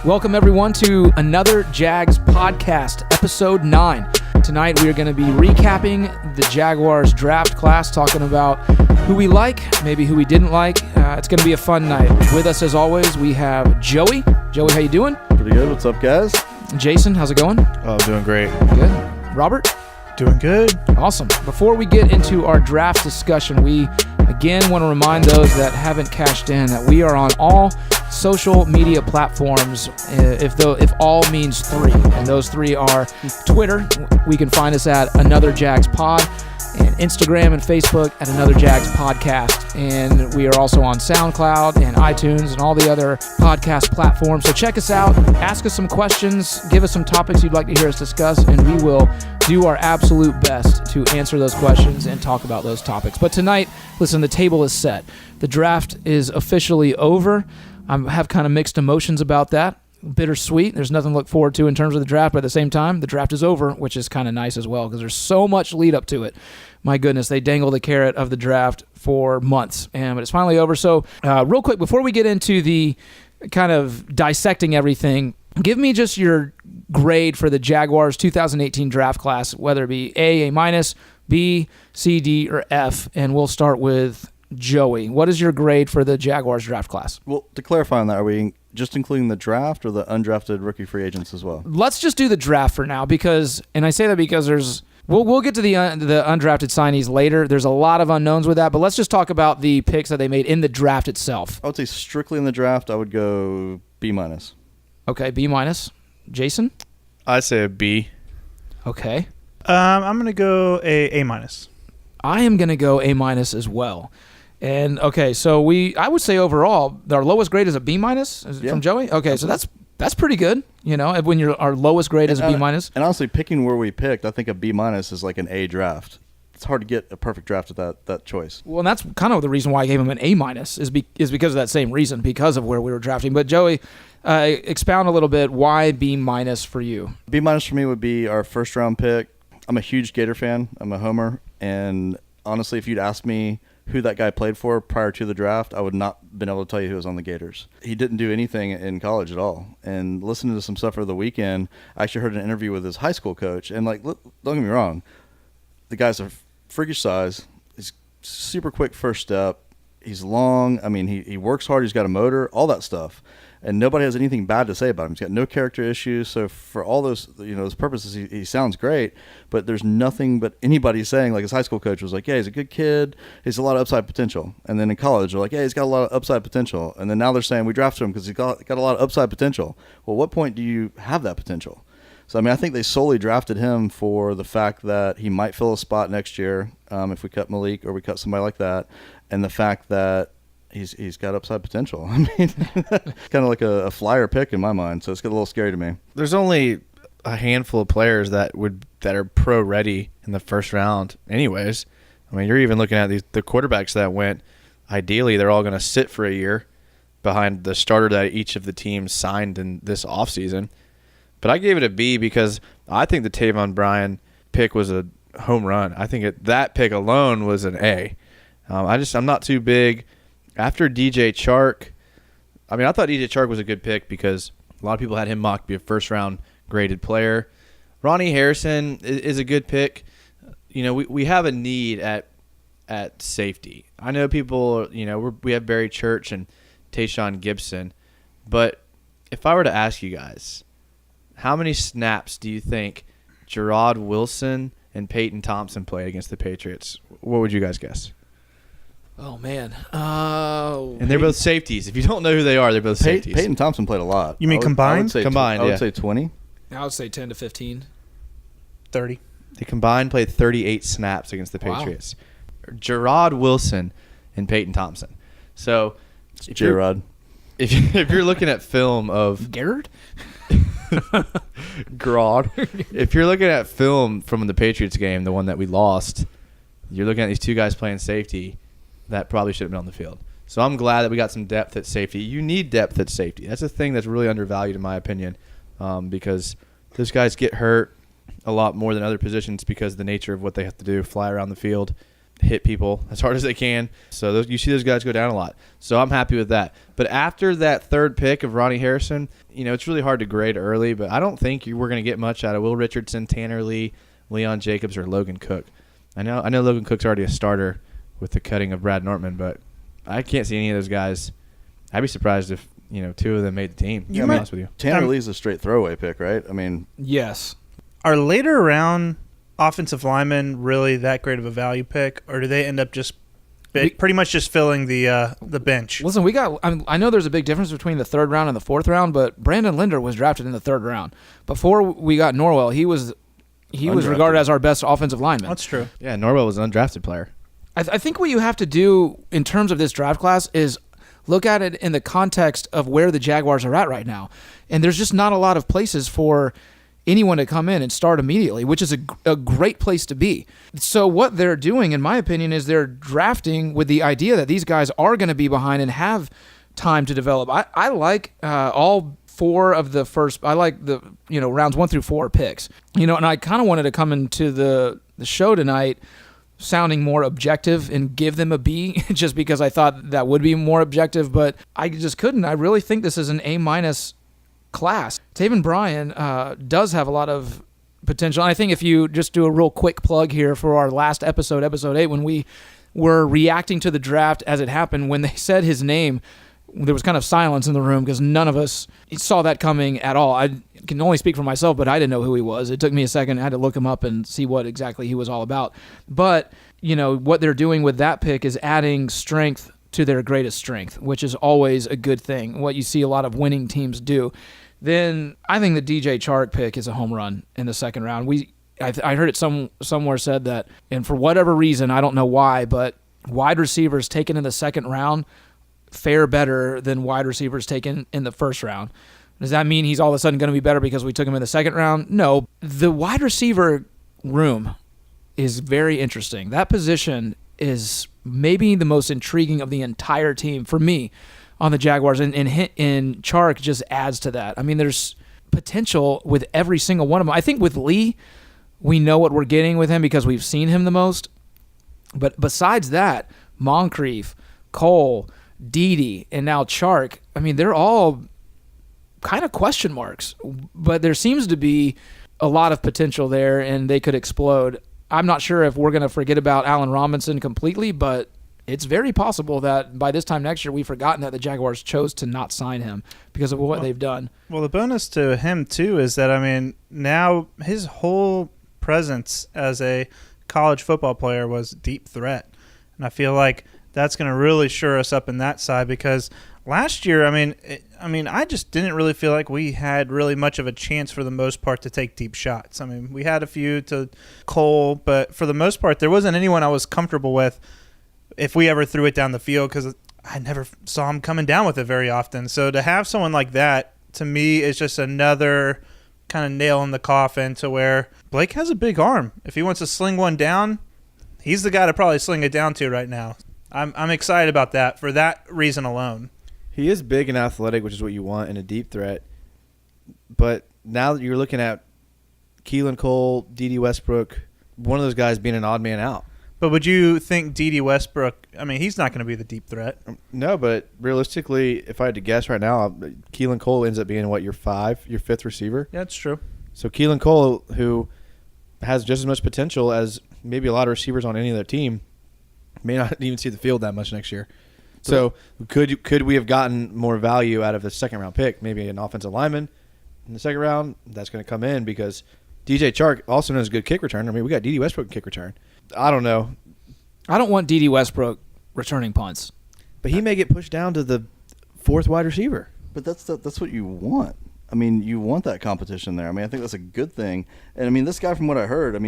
Welcome, everyone, to another Jags podcast, episode 9. Tonight, we are going to be recapping the Jaguars draft class, talking about who we like, maybe who we didn't like. It's going to be a fun night. With us, as always, we have Joey. Joey, how you doing? Pretty good. What's up, guys? Jason, how's it going? Oh, doing great. Good. Robert? Doing good. Awesome. Before we get into our draft discussion, we again want to remind those that haven't cashed in that we are on all social media platforms, if all means 3, and those 3 are Twitter. We can find us at Another Jags Pod, and Instagram and Facebook at Another Jags Podcast, and we are also on SoundCloud and iTunes and all the other podcast platforms. So check us out, ask us some questions, give us some topics you'd like to hear us discuss, and we will do our absolute best to answer those questions and talk about those topics. But tonight, listen, the table is set. The draft is officially over. I have kind of mixed emotions about that. Bittersweet. There's nothing to look forward to in terms of the draft, but at the same time, the draft is over, which is kind of nice as well because there's so much lead up to it. My goodness, they dangle the carrot of the draft for months, but it's finally over. So real quick, before we get into the kind of dissecting everything, give me just your grade for the Jaguars 2018 draft class, whether it be A minus, B, C, D, or F, and we'll start with Joey. What is your grade for the Jaguars draft class? Well, to clarify on that, are we just including the draft or the undrafted rookie free agents as well? Let's just do the draft for now because, and I say that because we'll get to the undrafted signees later. There's a lot of unknowns with that, but let's just talk about the picks that they made in the draft itself. I would say strictly in the draft, I would go B minus. Okay, B minus. Jason? I say a B. Okay. I'm going to go A minus. I am going to go A minus as well. And okay, so I would say overall, our lowest grade is a B minus from Joey. Okay, so that's pretty good. You know, when our lowest grade is a B minus. And honestly, picking where we picked, I think a B minus is like an A draft. It's hard to get a perfect draft at that choice. Well, and that's kind of the reason why I gave him an A minus is because of that same reason, because of where we were drafting. But Joey, expound a little bit. Why B minus for you? B minus for me would be our first round pick. I'm a huge Gator fan. I'm a homer, and honestly, if you'd asked me who that guy played for prior to the draft, I would not been able to tell you who was on the Gators. He didn't do anything in college at all. And listening to some stuff over the weekend, I actually heard an interview with his high school coach. And don't get me wrong, the guy's a freakish size. He's super quick first step. He's long. I mean, he works hard. He's got a motor, all that stuff. And nobody has anything bad to say about him. He's got no character issues. So for all those, those purposes, he sounds great. But there's nothing but anybody saying, like his high school coach was like, yeah, he's a good kid. He's a lot of upside potential. And then in college, they're like, yeah, he's got a lot of upside potential. And then now they're saying we drafted him because he's got a lot of upside potential. Well, what point do you have that potential? So, I mean, I think they solely drafted him for the fact that he might fill a spot next year if we cut Malik or we cut somebody like that. And the fact that he's got upside potential. I mean, kind of like a flyer pick in my mind, so it's getting a little scary to me. There's only a handful of players that are pro ready in the first round anyways. I mean, you're even looking at the quarterbacks that went. Ideally, they're all going to sit for a year behind the starter that each of the teams signed in this offseason. But I gave it a B because I think the Taven Bryan pick was a home run. I think that pick alone was an A. I'm not too big. After DJ Chark, I mean, I thought DJ Chark was a good pick because a lot of people had him mocked to be a first-round graded player. Ronnie Harrison is a good pick. We have a need at safety. I know people, we have Barry Church and Tayshaun Gibson, but if I were to ask you guys, how many snaps do you think Gerard Wilson and Peyton Thompson played against the Patriots? What would you guys guess? Oh, man. And they're both safeties. If you don't know who they are, they're both safeties. Peyton Thompson played a lot. You mean combined? Combined, I would say 20. I would say 10 to 15. 30. They combined played 38 snaps against the Patriots. Wow. Gerard Wilson and Peyton Thompson. So, Gerard. If you're looking at film of Garrett? Gerard. If you're looking at film from the Patriots game, the one that we lost, you're looking at these two guys playing safety that probably should have been on the field. So I'm glad that we got some depth at safety. You need depth at safety. That's a thing that's really undervalued in my opinion, because those guys get hurt a lot more than other positions because of the nature of what they have to do, fly around the field. hit people as hard as they can. So you see those guys go down a lot. So I'm happy with that. But after that third pick of Ronnie Harrison, it's really hard to grade early, but I don't think we're going to get much out of Will Richardson, Tanner Lee, Leon Jacobs, or Logan Cook. I know Logan Cook's already a starter with the cutting of Brad Nortman, but I can't see any of those guys. I'd be surprised if, two of them made the team. To be honest with you. Tanner Lee's a straight throwaway pick, right? I mean, Yes. Are later round offensive linemen really that great of a value pick, or do they end up just pretty much just filling the bench? Listen, I know there's a big difference between the third round and the fourth round, but Brandon Linder was drafted in the third round. Before we got Norwell, he was regarded as our best offensive lineman. That's true. Yeah, Norwell was an undrafted player. I think what you have to do in terms of this draft class is look at it in the context of where the Jaguars are at right now. And there's just not a lot of places for anyone to come in and start immediately, which is a great place to be. So what they're doing, in my opinion, is they're drafting with the idea that these guys are going to be behind and have time to develop. I like all four of the first. I like the rounds 1 through 4 picks. And I kind of wanted to come into the show tonight sounding more objective and give them a B just because I thought that would be more objective, but I just couldn't. I really think this is an A- class. Taven Bryan does have a lot of potential. And I think if you just do a real quick plug here for our last episode 8, when we were reacting to the draft as it happened, when they said his name, there was kind of silence in the room because none of us saw that coming at all. I can only speak for myself, but I didn't know who he was. It took me a second. I had to look him up and see what exactly he was all about. But, what they're doing with that pick is adding strength to their greatest strength, which is always a good thing, what you see a lot of winning teams do. Then I think the DJ Chark pick is a home run in the second round. I heard it somewhere said that, and for whatever reason, I don't know why, but wide receivers taken in the second round fare better than wide receivers taken in the first round. Does that mean he's all of a sudden going to be better because we took him in the second round? No. The wide receiver room is very interesting. That position is maybe the most intriguing of the entire team for me on the Jaguars, and Chark just adds to that. I mean, there's potential with every single one of them. I think with Lee, we know what we're getting with him because we've seen him the most. But besides that, Moncrief, Cole, Dede, and now Chark, I mean, they're all kind of question marks. But there seems to be a lot of potential there, and they could explode. I'm not sure if we're going to forget about Allen Robinson completely, but it's very possible that by this time next year we've forgotten that the Jaguars chose to not sign him because of what they've done. Well, the bonus to him, too, is that, now his whole presence as a college football player was deep threat. And I feel like that's going to really shore us up in that side because last year, I just didn't really feel like we had really much of a chance for the most part to take deep shots. We had a few to Cole, but for the most part, there wasn't anyone I was comfortable with if we ever threw it down the field because I never saw him coming down with it very often. So to have someone like that, to me, is just another kind of nail in the coffin to where Blake has a big arm. If he wants to sling one down, he's the guy to probably sling it down to right now. I'm excited about that for that reason alone. He is big and athletic, which is what you want in a deep threat. But now that you're looking at Keelan Cole, Dede Westbrook, one of those guys being an odd man out. But would you think Dede Westbrook, he's not going to be the deep threat. No, but realistically, if I had to guess right now, Keelan Cole ends up being, your fifth receiver? Yeah, that's true. So Keelan Cole, who has just as much potential as maybe a lot of receivers on any other team, may not even see the field that much next year. So could we have gotten more value out of the second round pick? Maybe an offensive lineman in the second round that's going to come in because DJ Chark also knows a good kick return. We got Dede Westbrook kick return. I don't know. I don't want Dede Westbrook returning punts, but he may get pushed down to the fourth wide receiver. But that's what you want. You want that competition there. I think that's a good thing. And this guy, from what I heard,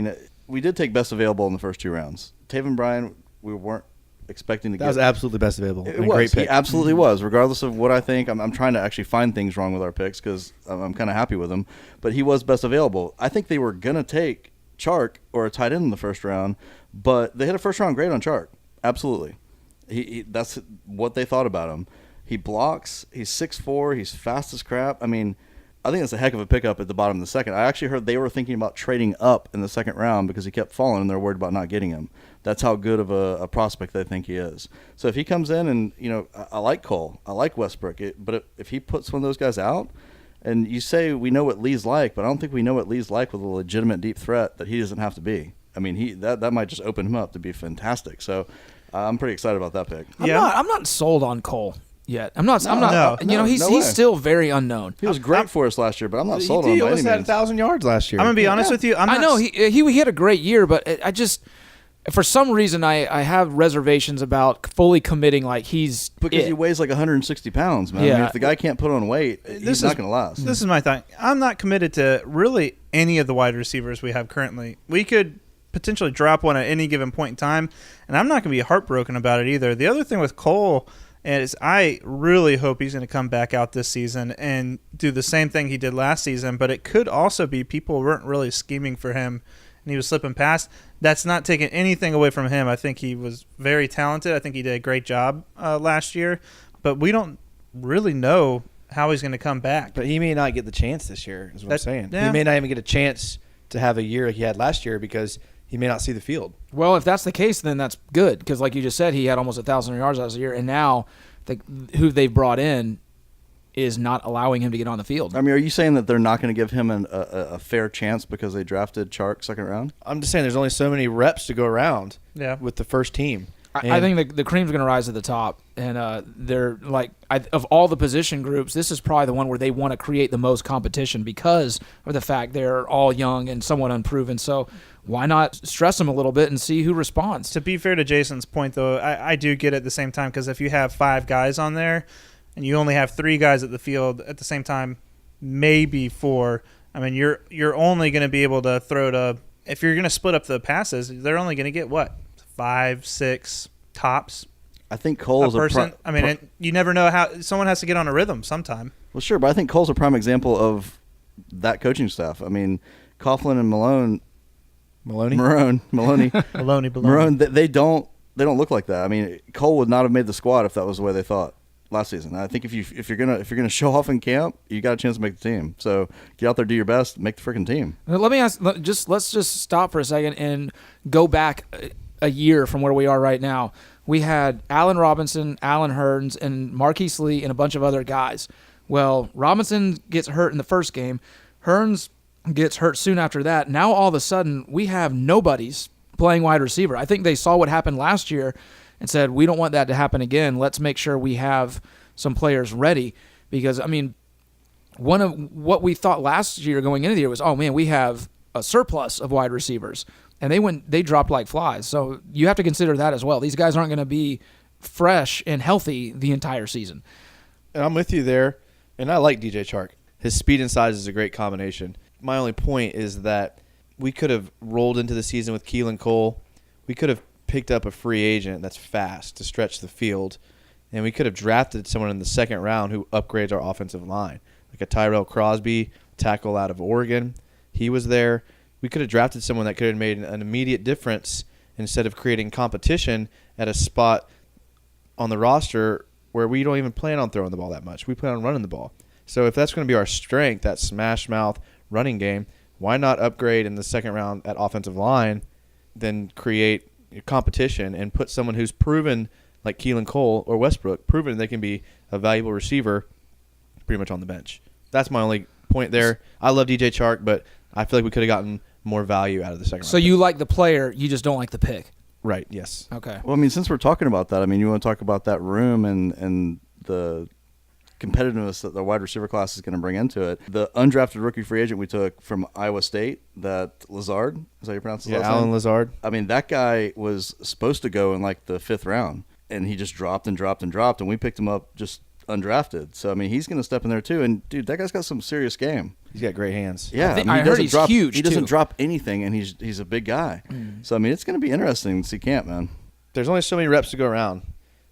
we did take best available in the first 2 rounds. Taven Bryan, we weren't expecting to get. That was absolutely best available. It was. Great pick. He absolutely was. Regardless of what I think, I'm trying to actually find things wrong with our picks because I'm kind of happy with him. But he was best available. I think they were going to take Chark or a tight end in the first round, but they had a first-round grade on Chark. Absolutely. He that's what they thought about him. He blocks. He's 6'4". He's fast as crap. I think that's a heck of a pickup at the bottom of the second. I actually heard they were thinking about trading up in the second round because he kept falling and they're worried about not getting him. That's how good of a prospect they think he is. So if he comes in and, I like Cole, I like Westbrook, but if he puts one of those guys out, and you say we know what Lee's like, but I don't think we know what Lee's like with a legitimate deep threat that he doesn't have to be. I mean, that might just open him up to be fantastic. So I'm pretty excited about that pick. I'm not sold on Cole yet. I'm not. No, he's still very unknown. He was great for us last year, but I'm not sold on him. He by almost any had means. 1,000 yards last year. I'm gonna be honest with you. I know he had a great year, but I just, for some reason, I have reservations about fully committing like he's Because he weighs like 160 pounds, man. I mean, if the guy can't put on weight, he's not going to last. This is my thought. I'm not committed to really any of the wide receivers we have currently. We could potentially drop one at any given point in time, and I'm not going to be heartbroken about it either. The other thing with Cole is I really hope he's going to come back out this season and do the same thing he did last season, but it could also be people weren't really scheming for him and he was slipping past. That's not taking anything away from him. I think he was very talented. I think he did a great job last year, but we don't really know how he's going to come back. But he may not get the chance this year, is what I'm saying. Yeah. He may not even get a chance to have a year like he had last year because he may not see the field. Well, if that's the case, then that's good because, like you just said, he had almost 1,000 yards last year, and now who they've brought in is not allowing him to get on the field. I mean, are you saying that they're not going to give him a fair chance because they drafted Chark second round? I'm just saying there's only so many reps to go around with the first team. I think the cream's going to rise to the top, and they're of all the position groups, this is probably the one where they want to create the most competition because of the fact they're all young and somewhat unproven. So why not stress them a little bit and see who responds? To be fair to Jason's point, though, I do get it at the same time because if you have 5 guys on there and you only have 3 guys at the field at the same time, maybe 4, I mean, you're only going to be able to throw to – if you're going to split up the passes, they're only going to get, 5, 6 tops. I think Cole's a person. You never know how someone has to get on a rhythm sometime. Well, sure, but I think Cole's a prime example of that coaching staff. I mean, Coughlin and Malone, they don't look like that. I mean, Cole would not have made the squad if that was the way they thought last season. I think if you're gonna show off in camp, you got a chance to make the team. So get out there, do your best, make the freaking team. Let me ask. Let's just stop for a second and go back a year from where we are right now. We had Allen Robinson, Allen Hurns, and Marquise Lee, and a bunch of other guys. Well, Robinson gets hurt in the first game. Hurns gets hurt soon after that. Now, all of a sudden, we have nobodies playing wide receiver. I think they saw what happened last year and said, we don't want that to happen again. Let's make sure we have some players ready. Because, I mean, one of what we thought last year going into the year was, oh, man, we have a surplus of wide receivers. And they dropped like flies. So you have to consider that as well. These guys aren't going to be fresh and healthy the entire season. And I'm with you there. And I like DJ Chark. His speed and size is a great combination. My only point is that we could have rolled into the season with Keelan Cole. We could have picked up a free agent that's fast to stretch the field. And we could have drafted someone in the second round who upgrades our offensive line. Like a Tyrell Crosby, tackle out of Oregon. He was there. We could have drafted someone that could have made an immediate difference instead of creating competition at a spot on the roster where we don't even plan on throwing the ball that much. We plan on running the ball. So if that's going to be our strength, that smash mouth running game, why not upgrade in the second round at offensive line, then create competition and put someone who's proven, like Keelan Cole or Westbrook, proven they can be a valuable receiver pretty much on the bench. That's my only point there. I love DJ Chark, but I feel like we could have gotten more value out of the second round. So you like the player, you just don't like the pick. Right, yes. Okay. Well, I mean, since we're talking about that, I mean, you want to talk about that room and the competitiveness that the wide receiver class is going to bring into it. The undrafted rookie free agent we took from Iowa State, that Lazard, is that how you pronounce his last name? Alan Lazard. I mean, that guy was supposed to go in like the 5th round, and he just dropped, and we picked him up just undrafted. So, I mean, he's going to step in there too. And, dude, that guy's got some serious game. He's got great hands. Yeah, I heard he's huge, He doesn't too. drop anything, and he's a big guy. So, I mean, it's going to be interesting to see camp, man. There's only so many reps to go around.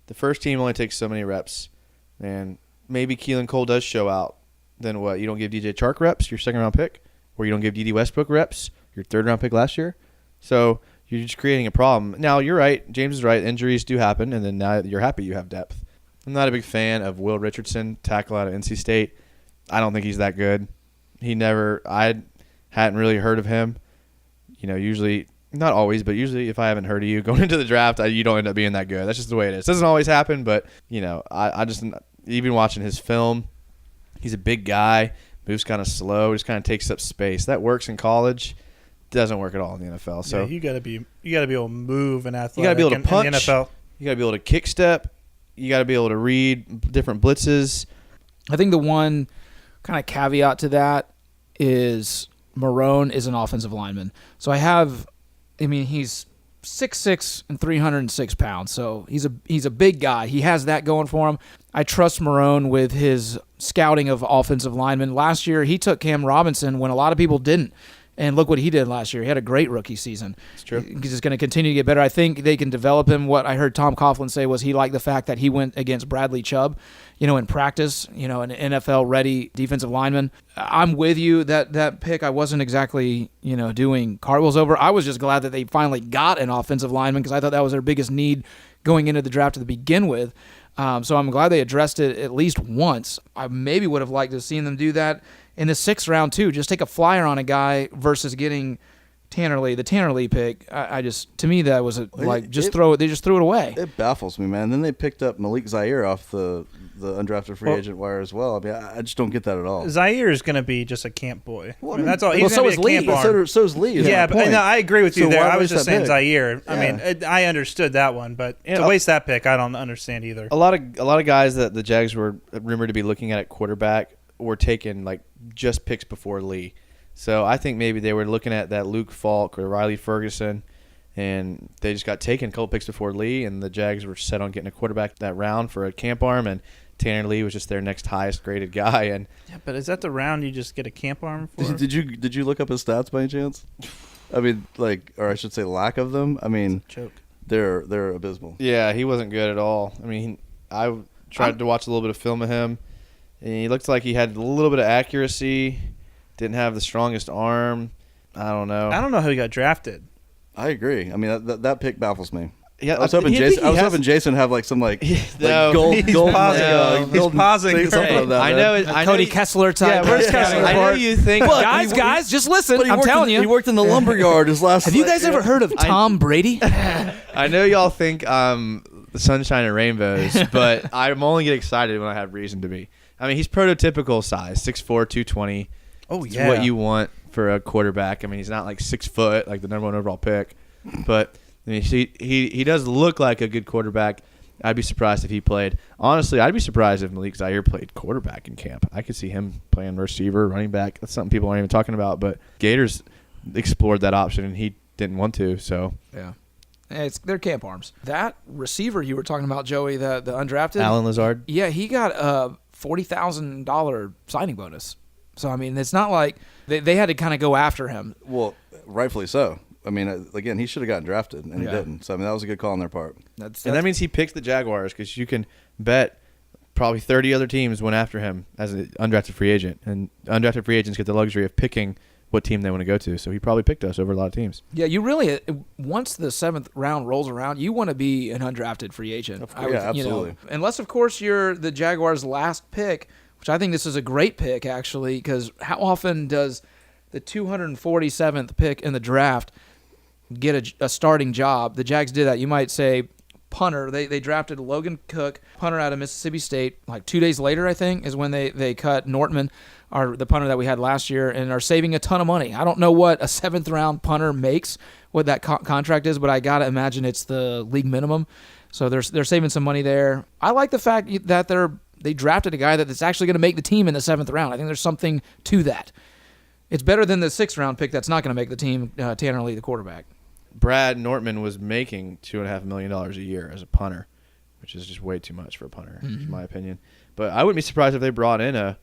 The first team only takes so many reps. And maybe Keelan Cole does show out. Then what? You don't give DJ Chark reps, your second-round pick? Or you don't give D.D. Westbrook reps, your third-round pick last year? So you're just creating a problem. Now, you're right. James is right. Injuries do happen, and then now you're happy you have depth. I'm not a big fan of Will Richardson, tackle out of NC State. I don't think he's that good. I hadn't really heard of him. Usually, not always, but usually if I haven't heard of you going into the draft, you don't end up being that good. That's just the way it is. Doesn't always happen, but, I just, even watching his film, he's a big guy, moves kind of slow, just kind of takes up space. That works in college. Doesn't work at all in the NFL. So you got to be able to move and athletic. You got to be able to punch. In the NFL. You got to be able to kick step. You got to be able to read different blitzes. I think the one kind of caveat to that is Marone is an offensive lineman. So he's 6'6" and 306 pounds. So he's a big guy. He has that going for him. I trust Marone with his scouting of offensive linemen. Last year, he took Cam Robinson when a lot of people didn't. And look what he did last year. He had a great rookie season. It's true. He's just going to continue to get better. I think they can develop him. What I heard Tom Coughlin say was he liked the fact that he went against Bradley Chubb, in practice, an NFL-ready defensive lineman. I'm with you. That pick, I wasn't exactly, doing cartwheels over. I was just glad that they finally got an offensive lineman because I thought that was their biggest need going into the draft to begin with. So I'm glad they addressed it at least once. I maybe would have liked to have seen them do that in the 6th round too. Just take a flyer on a guy versus getting the Tanner Lee pick. To me that was they just threw it away. It baffles me, man. Then they picked up Malik Zaire off the undrafted free agent wire as well. I mean, I just don't get that at all. Zaire is going to be just a camp boy. Well, that's all. He's so going is to be a Lee. camp arm. So is Lee. Yeah, but no, I agree with you there. I was just saying pick? Zaire. Yeah. I mean, I understood that one, but to waste that pick, I don't understand either. A lot of guys that the Jags were rumored to be looking at quarterback were taken just picks before Lee. So I think maybe they were looking at that Luke Falk or Riley Ferguson, and they just got taken a couple picks before Lee, and the Jags were set on getting a quarterback that round for a camp arm, and Tanner Lee was just their next highest graded guy. And yeah, but is that the round you just get a camp arm for? Did you look up his stats by any chance? I mean, or I should say lack of them. I mean, joke. They're abysmal. Yeah, he wasn't good at all. I mean, I tried to watch a little bit of film of him, and he looked like he had a little bit of accuracy, didn't have the strongest arm. I don't know. I don't know how he got drafted. I agree. I mean, that pick baffles me. Yeah, I was hoping Jason have gold He's gold pausing. He's pausing. thing, something like that, I man. know. Cody Kessler type. Yeah, where's Kessler? I know you think. Guys, just listen. But I'm telling you. He worked in the lumberyard his last. Have you guys ever heard of Tom Brady? I know y'all think the sunshine and rainbows, but I'm only get excited when I have reason to be. I mean, he's prototypical size, 6'4", 220. Oh, It's yeah. what you want for a quarterback. I mean, he's not like 6 foot, like the number 1 overall pick, but I mean, he does look like a good quarterback. I'd be surprised if he played. Honestly, I'd be surprised if Malik Zaire played quarterback in camp. I could see him playing receiver, running back. That's something people aren't even talking about. But Gators explored that option, and he didn't want to. So Yeah. They're camp arms. That receiver you were talking about, Joey, the undrafted. Alan Lazard. Yeah, he got a $40,000 signing bonus. So, I mean, it's not like they had to kind of go after him. Well, rightfully so. I mean, again, he should have gotten drafted, and he Yeah. didn't. So, I mean, that was a good call on their part. And that means he picked the Jaguars because you can bet probably 30 other teams went after him as an undrafted free agent. And undrafted free agents get the luxury of picking what team they want to go to. So he probably picked us over a lot of teams. Yeah, you really, once the 7th round rolls around, you want to be an undrafted free agent. Yeah, absolutely. Unless, of course, you're the Jaguars' last pick, which I think this is a great pick, actually, because how often does the 247th pick in the draft get a starting job? The Jags did that. You might say punter. They drafted Logan Cook, punter out of Mississippi State. Like 2 days later, I think, is when they cut Nortman, the punter that we had last year, and are saving a ton of money. I don't know what a 7th-round punter makes, what that contract is, but I got to imagine it's the league minimum. So they're saving some money there. I like the fact that they drafted a guy that's actually going to make the team in the 7th round. I think there's something to that. It's better than the 6th-round pick that's not going to make the team, Tanner Lee, the quarterback. Brad Nortman was making $2.5 million a year as a punter, which is just way too much for a punter, in my opinion. But I wouldn't be surprised if they brought in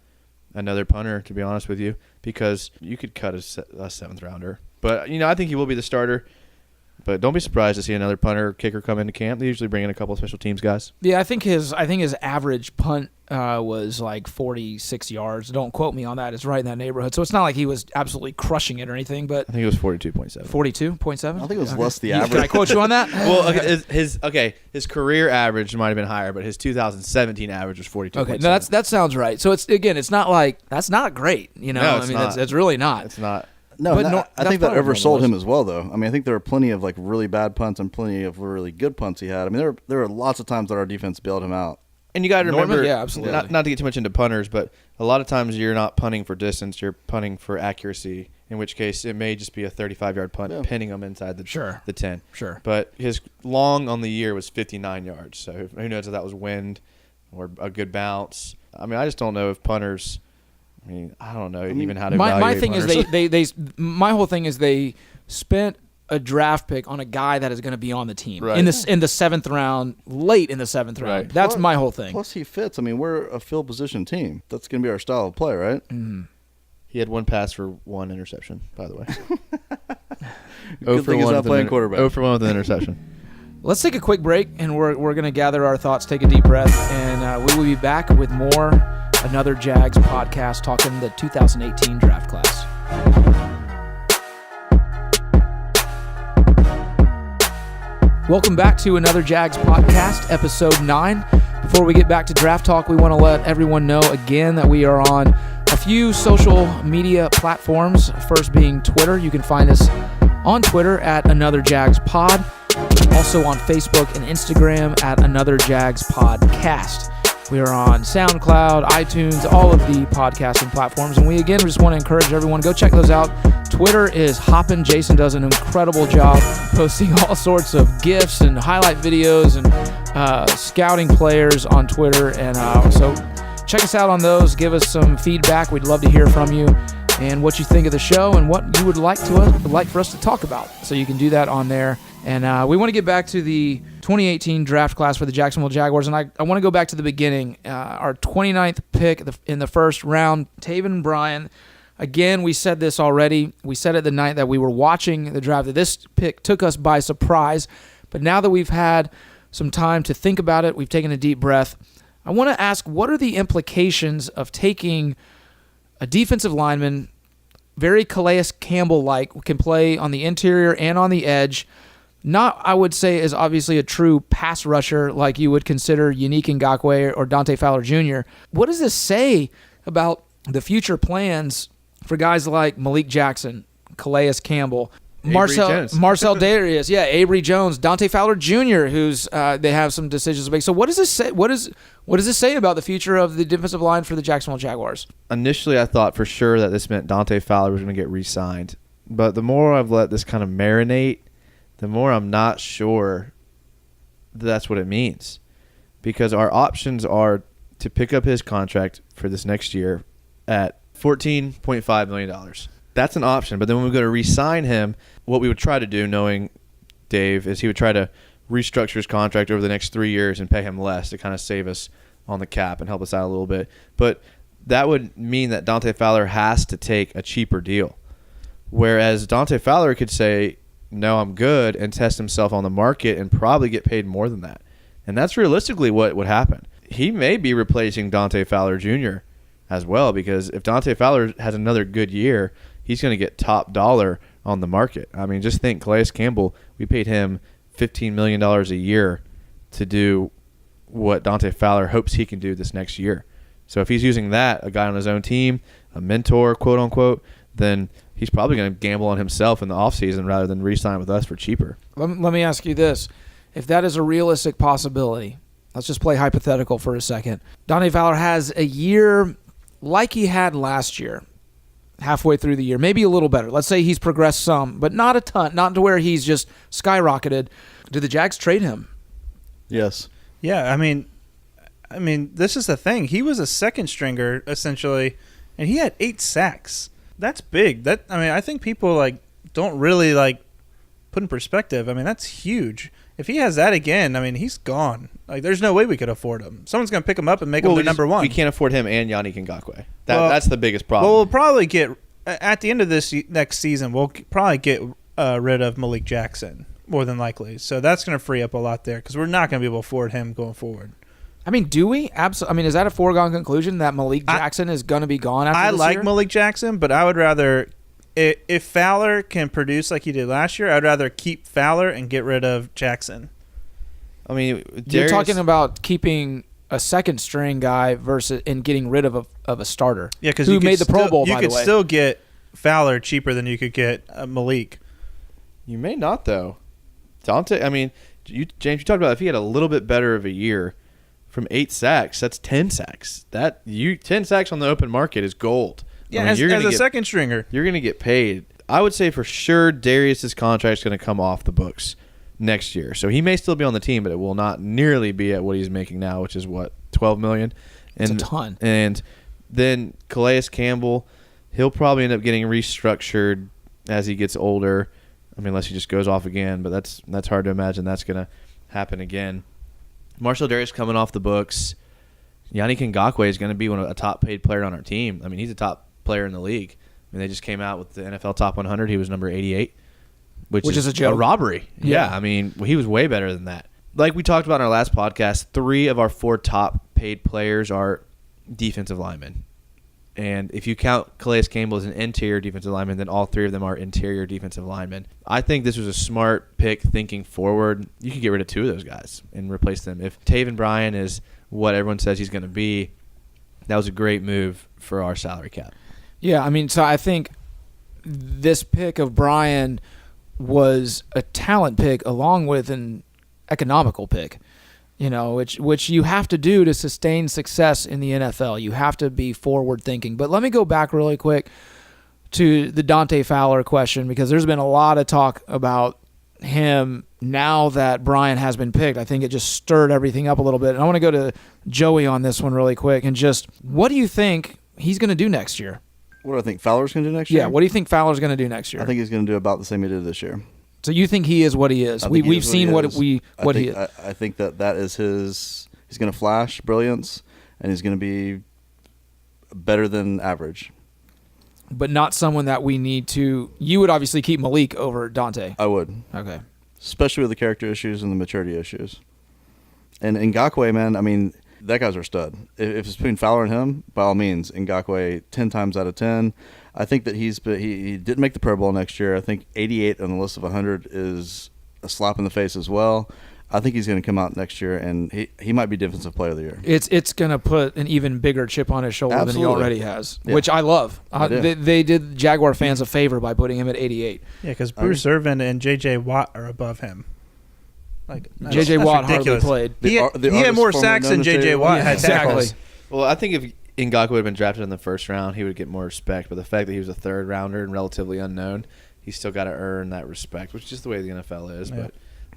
another punter, to be honest with you, because you could cut a 7th rounder. But I think he will be the starter. But don't be surprised to see another punter or kicker come into camp. They usually bring in a couple of special teams guys. Yeah, I think his average punt was like 46 yards. Don't quote me on that. It's right in that neighborhood. So it's not like he was absolutely crushing it or anything. But I think it was 42.7. 42.7. I think it was less the average. Can I quote you on that? Well, his career average might have been higher, but his 2017 average was 42. Okay, no, that sounds right. So it's not like that's not great. No, it's not. It's really not. It's not. No, But I think that probably oversold normal. him as well, though. I mean, I think there were plenty of like really bad punts and plenty of really good punts he had. I mean, there were lots of times that our defense bailed him out. And you got to Norman? remember, Yeah, absolutely. not to get too much into punters, but a lot of times you're not punting for distance, you're punting for accuracy, in which case it may just be a 35-yard punt, pinning them inside the 10. Sure. But his long on the year was 59 yards, so who knows if that was wind or a good bounce. I mean, I just don't know if punters – I mean, I don't know even how to evaluate my thing punters. is my whole thing is they spent a draft pick on a guy that is going to be on the team Right. in the 7th round, late in the 7th round. Right. That's my whole thing. Plus, he fits. I mean, we're a field position team. That's going to be our style of play, right? He had one pass for one interception, by the way. Good thing he's not playing quarterback. 0 for 1 with an interception. Let's take a quick break, and we're going to gather our thoughts, take a deep breath, and we will be back with more Another Jags podcast talking the 2018 draft class. Welcome back to Another Jags podcast, episode 9. Before we get back to draft talk, we want to let everyone know again that we are on a few social media platforms, first being Twitter. You can find us on Twitter at Another Jags Pod, also on Facebook and Instagram at Another Jags Podcast. We are on SoundCloud, iTunes, all of the podcasting platforms. And we, again, just want to encourage everyone, go check those out. Twitter is hopping. Jason does an incredible job posting all sorts of GIFs and highlight videos and scouting players on Twitter. And so check us out on those. Give us some feedback. We'd love to hear from you and what you think of the show and what you would like for us to talk about. So you can do that on there. And we want to get back to the 2018 draft class for the Jacksonville Jaguars. And I want to go back to the beginning. Our 29th pick in the first round, Taven Bryan. Again, we said this already. We said it the night that we were watching the draft, that this pick took us by surprise. But now that we've had some time to think about it, we've taken a deep breath. I want to ask, what are the implications of taking a defensive lineman, very Calais Campbell-like, can play on the interior and on the edge, not, I would say, is obviously a true pass rusher like you would consider Yannick Ngakoue or Dante Fowler Jr. What does this say about the future plans for guys like Malik Jackson, Calais Campbell, Marcel Darius, Avery Jones, Dante Fowler Jr., who's they have some decisions to make. So what does this say? What does this say about the future of the defensive line for the Jacksonville Jaguars? Initially, I thought for sure that this meant Dante Fowler was going to get re-signed. But the more I've let this kind of marinate, the more I'm not sure that's what it means. Because our options are to pick up his contract for this next year at $14.5 million. That's an option. But then when we go to re-sign him, what we would try to do, knowing Dave, is he would try to restructure his contract over the next 3 years and pay him less to kind of save us on the cap and help us out a little bit. But that would mean that Dante Fowler has to take a cheaper deal. Whereas Dante Fowler could say, no, I'm good, and test himself on the market and probably get paid more than that. And that's realistically what would happen. He may be replacing Dante Fowler Jr. as well, because if Dante Fowler has another good year, he's going to get top dollar on the market. I mean, just think, Calais Campbell, we paid him $15 million a year to do what Dante Fowler hopes he can do this next year. So if he's using that, a guy on his own team, a mentor, quote unquote, then he's probably going to gamble on himself in the offseason rather than re-sign with us for cheaper. Let me ask you this. If that is a realistic possibility, let's just play hypothetical for a second. Dante Fowler has a year like he had last year, halfway through the year, maybe a little better. Let's say he's progressed some, but not a ton, not to where he's just skyrocketed. Do the Jags trade him? Yes. Yeah, I mean, this is the thing. He was a second stringer essentially, and he had 8 sacks. That's big. I think people don't really put in perspective. I mean, that's huge. If he has that again, I mean, he's gone. There's no way we could afford him. Someone's going to pick him up and make him their number one. We can't afford him and Yannick Ngakoue. That's the biggest problem. Well, we'll probably get at the end of this next season. We'll probably get rid of Malik Jackson. more than likely. So that's going to free up a lot there because we're not going to be able to afford him going forward. I mean, do we? Absolutely. I mean, is that a foregone conclusion that Malik Jackson is going to be gone after this year? Malik Jackson, but I would rather, if Fowler can produce like he did last year, I'd rather keep Fowler and get rid of Jackson. I mean, You're talking about keeping a second string guy versus and getting rid of a starter. Yeah, because who made the Pro Bowl, by the way. You could still get Fowler cheaper than you could get Malik. You may not, though. Dante, I mean, James, you talked about if he had a little bit better of a year from 8 sacks, that's 10 sacks. 10 sacks on the open market is gold. Yeah, I mean, as a second stringer. You're going to get paid. I would say for sure Darius's contract is going to come off the books next year. So he may still be on the team, but it will not nearly be at what he's making now, which is what, $12 million? It's a ton. And then Calais Campbell, he'll probably end up getting restructured as he gets older. I mean, unless he just goes off again, but that's hard to imagine that's going to happen again. Marcel Darius coming off the books. Yannick Ngakoue is going to be a top paid player on our team. I mean, he's a top player in the league. I mean, they just came out with the NFL Top 100. He was number 88. Which is a joke. A robbery. Yeah. I mean, he was way better than that. Like we talked about in our last podcast, 3 of our 4 top paid players are defensive linemen. And if you count Calais Campbell as an interior defensive lineman, then all 3 of them are interior defensive linemen. I think this was a smart pick thinking forward. You could get rid of 2 of those guys and replace them. If Taven Bryan is what everyone says he's going to be, that was a great move for our salary cap. Yeah, I mean, so I think this pick of Bryan was a talent pick along with an economical pick, which you have to do to sustain success in the NFL. You have to be forward thinking. But let me go back really quick to the Dante Fowler question, because there's been a lot of talk about him now that Bryan has been picked. I think it just stirred everything up a little bit. And I want to go to Joey on this one really quick. And just, what do you think he's going to do next year? What do I think Fowler's going to do next year? Yeah, what do you think Fowler's going to do next year? I think he's going to do about the same he did this year. So you think he is what he is? We've seen what he is. I think that is his. He's going to flash brilliance, and he's going to be better than average. But not someone that we need to. You would obviously keep Malik over Dante. I would. Okay. Especially with the character issues and the maturity issues. And Ngakoue, man, I mean, that guy's our stud. If it's between Fowler and him, by all means, Ngakoue 10 times out of 10. I think that he didn't make the Pro Bowl next year. I think 88 on the list of 100 is a slap in the face as well. I think he's going to come out next year, and he might be Defensive Player of the Year. It's going to put an even bigger chip on his shoulder than he already has, which I love. They did Jaguar fans a favor by putting him at 88. Yeah, because Bruce Irvin and J.J. Watt are above him. Like J.J. Watt hardly played. He had more sacks than J.J. Watt had tackles. Well, I think if Ngakoue would have been drafted in the first round, he would get more respect. But the fact that he was a third rounder and relatively unknown, he's still got to earn that respect, which is just the way the NFL is. Yeah.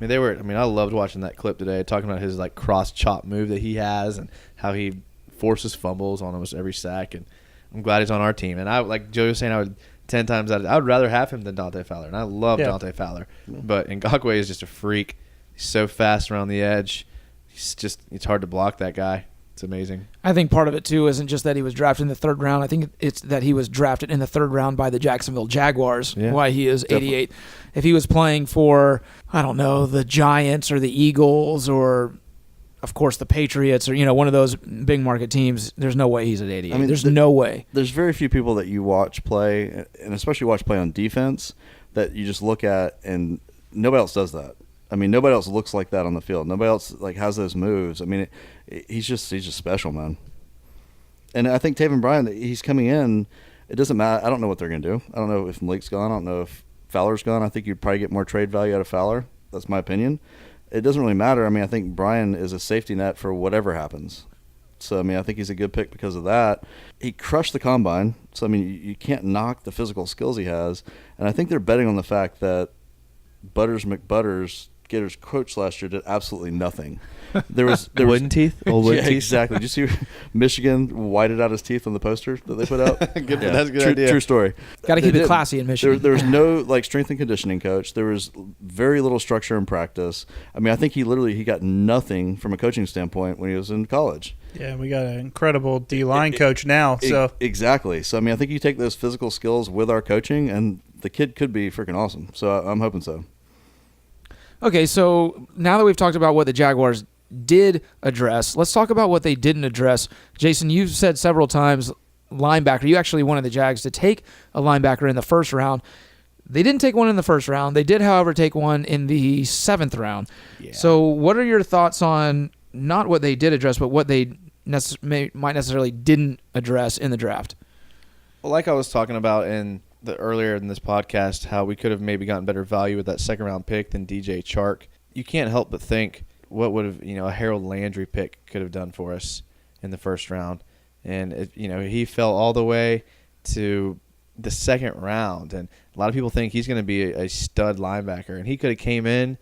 But I loved watching that clip today, talking about his cross chop move that he has and how he forces fumbles on almost every sack. And I'm glad he's on our team. And I, like Joey was saying, I would rather have him than Dante Fowler. And I love Dante Fowler, but Ngakoue is just a freak. He's so fast around the edge. It's hard to block that guy. It's amazing. I think part of it, too, isn't just that he was drafted in the 3rd round. I think it's that he was drafted in the 3rd round by the Jacksonville Jaguars, why he is 88. Definitely. If he was playing for, I don't know, the Giants or the Eagles or, of course, the Patriots or, one of those big market teams, there's no way he's at 88. I mean, there's no way. There's very few people that you watch play, and especially watch play on defense, that you just look at, and nobody else does that. I mean, nobody else looks like that on the field. Nobody else has those moves. I mean, he's just special, man. And I think Taven Bryan, he's coming in. It doesn't matter. I don't know what they're going to do. I don't know if Malik's gone. I don't know if Fowler's gone. I think you'd probably get more trade value out of Fowler. That's my opinion. It doesn't really matter. I mean, I think Bryan is a safety net for whatever happens. So, I mean, I think he's a good pick because of that. He crushed the combine. So, I mean, you can't knock the physical skills he has. And I think they're betting on the fact that Butters McButters, Gators coach last year, did absolutely nothing. There was wooden teeth. Old wooden teeth. Exactly. Did you see Michigan whited out his teeth on the poster that they put out? That's a good idea. True story. Got to keep it classy in Michigan. There was no strength and conditioning coach. There was very little structure in practice. I mean, I think he got nothing from a coaching standpoint when he was in college. Yeah, we got an incredible D-line coach now. So exactly. So I mean, I think you take those physical skills with our coaching, and the kid could be freaking awesome. So I'm hoping so. Okay, so now that we've talked about what the Jaguars did address, let's talk about what they didn't address. Jason, you've said several times linebacker. You actually wanted the Jags to take a linebacker in the first round. They didn't take one in the first round. They did, however, take one in the 7th round. Yeah. So what are your thoughts on not what they did address, but what they might necessarily didn't address in the draft? Well, like I was talking about earlier in this podcast, how we could have maybe gotten better value with that 2nd-round pick than DJ Chark. You can't help but think what would have, a Harold Landry pick could have done for us in the 1st round. And, he fell all the way to the 2nd round. And a lot of people think he's going to be a stud linebacker. And he could have came in,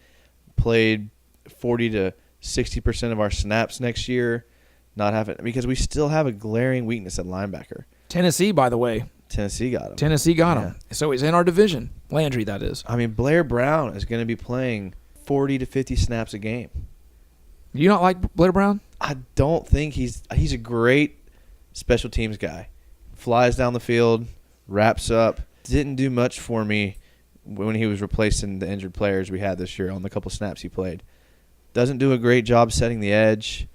played 40 to 60% of our snaps next year, because we still have a glaring weakness at linebacker. Tennessee, by the way. Tennessee got him. Tennessee got him. So he's in our division. Landry, that is. I mean, Blair Brown is going to be playing 40 to 50 snaps a game. You don't like Blair Brown? I don't think he's a great special teams guy. Flies down the field, wraps up. Didn't do much for me when he was replacing the injured players we had this year on the couple snaps he played. Doesn't do a great job setting the edge.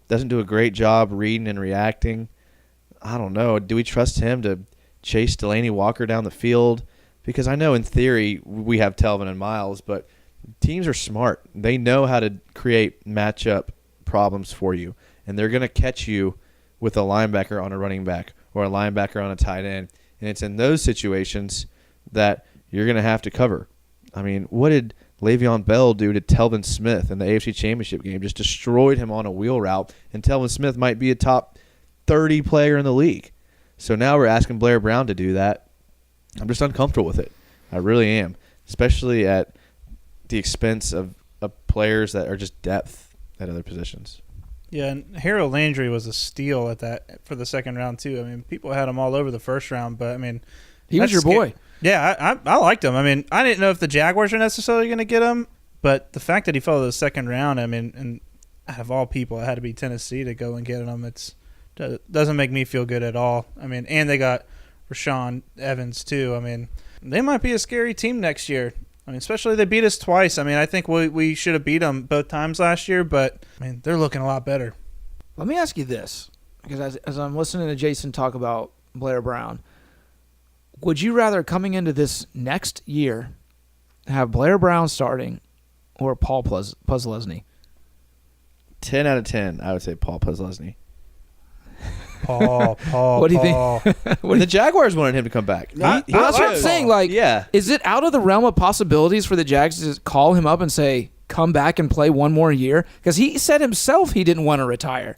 Doesn't do a great job reading and reacting. I don't know. Do we trust him to chase Delaney Walker down the field? Because I know in theory we have Telvin and Miles, but teams are smart. They know how to create matchup problems for you, and they're going to catch you with a linebacker on a running back or a linebacker on a tight end. And it's in those situations that you're going to have to cover. I mean, what did Le'Veon Bell do to Telvin Smith in the AFC Championship game? Just destroyed him on a wheel route, and Telvin Smith might be a top 30 player in the league. So now we're asking Blair Brown to do that. I'm just uncomfortable with it. I really am, especially at the expense of players that are just depth at other positions. Yeah, and Harold Landry was a steal at that for the 2nd round too. I mean, people had him all over the 1st round, but I mean, he was your boy. Yeah, I liked him. I mean, I didn't know if the Jaguars are necessarily going to get him, but the fact that he fell to the 2nd round, I mean, and out of all people, it had to be Tennessee to go and get him. It doesn't make me feel good at all. I mean, and they got Rashawn Evans too. I mean, they might be a scary team next year. I mean, especially they beat us twice. I mean, I think we should have beat them both times last year, but I mean, they're looking a lot better. Let me ask you this, because as I'm listening to Jason talk about Blair Brown, would you rather coming into this next year have Blair Brown starting or Paul Posluszny? 10 out of 10, I would say Paul Posluszny. Paul. What do you think? The Jaguars wanted him to come back. That's what I'm saying. Like, is it out of the realm of possibilities for the Jags to call him up and say, come back and play one more year? Because he said himself he didn't want to retire.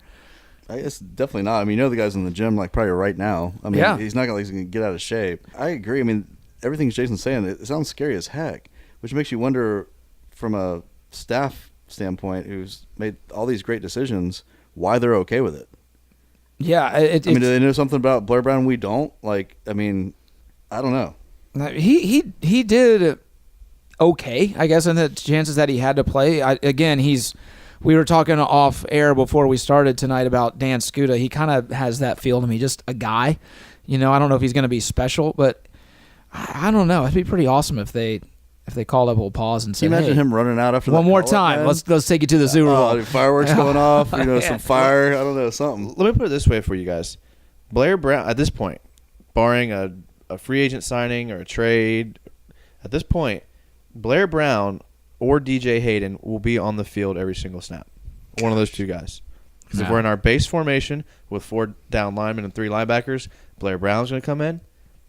It's definitely not. I mean, the guy's in the gym like probably right now. I mean, he's not going to get out of shape. I agree. I mean, everything Jason's saying, it sounds scary as heck, which makes you wonder from a staff standpoint who's made all these great decisions, why they're okay with it. Yeah. I mean, do they know something about Blair Brown we don't? Like, I mean, I don't know. He did okay, I guess, in the chances that he had to play. We were talking off air before we started tonight about Dan Skuta. He kind of has that feel to me, just a guy. I don't know if he's going to be special, but I don't know. It'd be pretty awesome if they called up old Paws and said, "Can you imagine him running out after one that more call time? Let's take you to the Super Bowl. Fireworks going off, some fire. I don't know, something." Let me put it this way for you guys: Blair Brown, at this point, barring a free agent signing or a trade, at this point, Blair Brown or DJ Hayden will be on the field every single snap. One of those two guys. Because if we're in our base formation with 4 down linemen and 3 linebackers, Blair Brown's going to come in.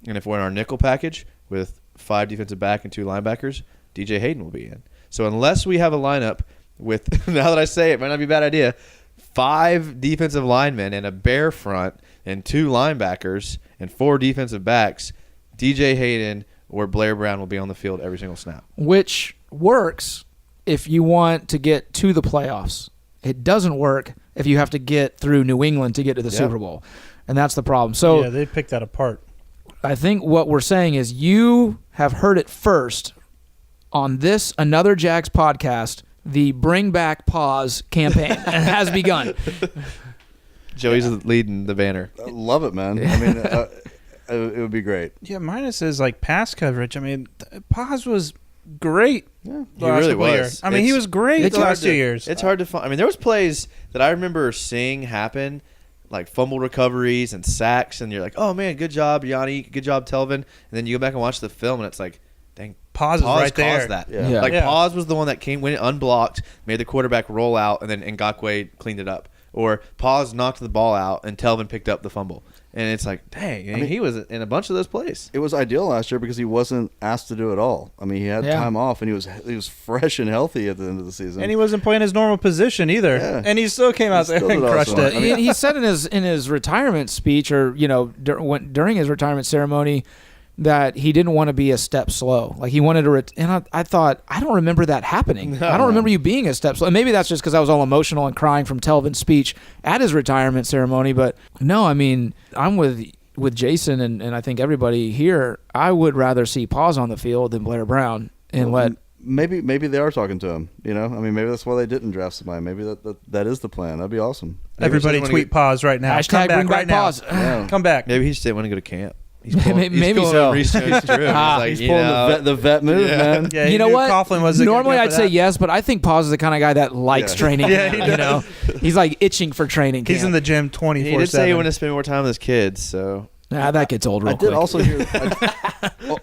And if we're in our nickel package with 5 defensive back and 2 linebackers, DJ Hayden will be in. So unless we have a lineup with, now that I say it, might not be a bad idea, 5 defensive linemen and a bare front and 2 linebackers and 4 defensive backs, DJ Hayden or Blair Brown will be on the field every single snap. Which works if you want to get to the playoffs. It doesn't work if you have to get through New England to get to the Super Bowl. And that's the problem. So yeah, they picked that apart. I think what we're saying is you have heard it first on this Another Jags podcast, the Bring Back Pause campaign has begun. Joey's leading the banner. I love it, man. I mean, it would be great. Yeah, minus his pass coverage. I mean, Paz was great. Yeah, the last really couple of was. years. I mean, he was great the last 2 years. It's hard to find. I mean, there was plays that I remember seeing happen, like fumble recoveries and sacks, and you're like, oh, man, good job, Yanni. Good job, Telvin. And then you go back and watch the film, and it's like, dang, Pause is right there. caused that. Yeah. Like, Yeah. Pause was the one that came when it unblocked, made the quarterback roll out, and then Ngakoue cleaned it up. Or Pause knocked the ball out, and Telvin picked up the fumble. And it's like, dang, I mean, he was in a bunch of those plays. It was ideal last year because he wasn't asked to do it all. I mean, he had time off, and he was fresh and healthy at the end of the season. And he wasn't playing his normal position either. Yeah. And he still came out there still and did crushed awesome. it. I mean, he said in his retirement speech, or during his retirement ceremony, that he didn't want to be a step slow. Like he wanted to, and I thought, I don't remember that happening. I don't remember you being a step slow. And maybe that's just because I was all emotional and crying from Telvin's speech at his retirement ceremony. But no, I mean, I'm with Jason and I think everybody here. I would rather see Pause on the field than Blair Brown and Maybe they are talking to him. I mean, maybe that's why they didn't draft somebody. Maybe that is the plan. That'd be awesome. Everybody tweet Pause right now. Hashtag Come back bring back right now. Pause. Yeah. Come back. Maybe he just didn't want to go to camp. He's Maybe pulling so. a Reese Jones Drew. He's pulling the vet move, man. Yeah, You know knew what? Coughlin was Normally good I'd for say that. yes, but I think Pause is the kind of guy that likes training. Yeah, camp, he does. He's like itching for training camp. He's in the gym 24/7. He did say he wanted to spend more time with his kids, so that gets old real I did quick. also hear,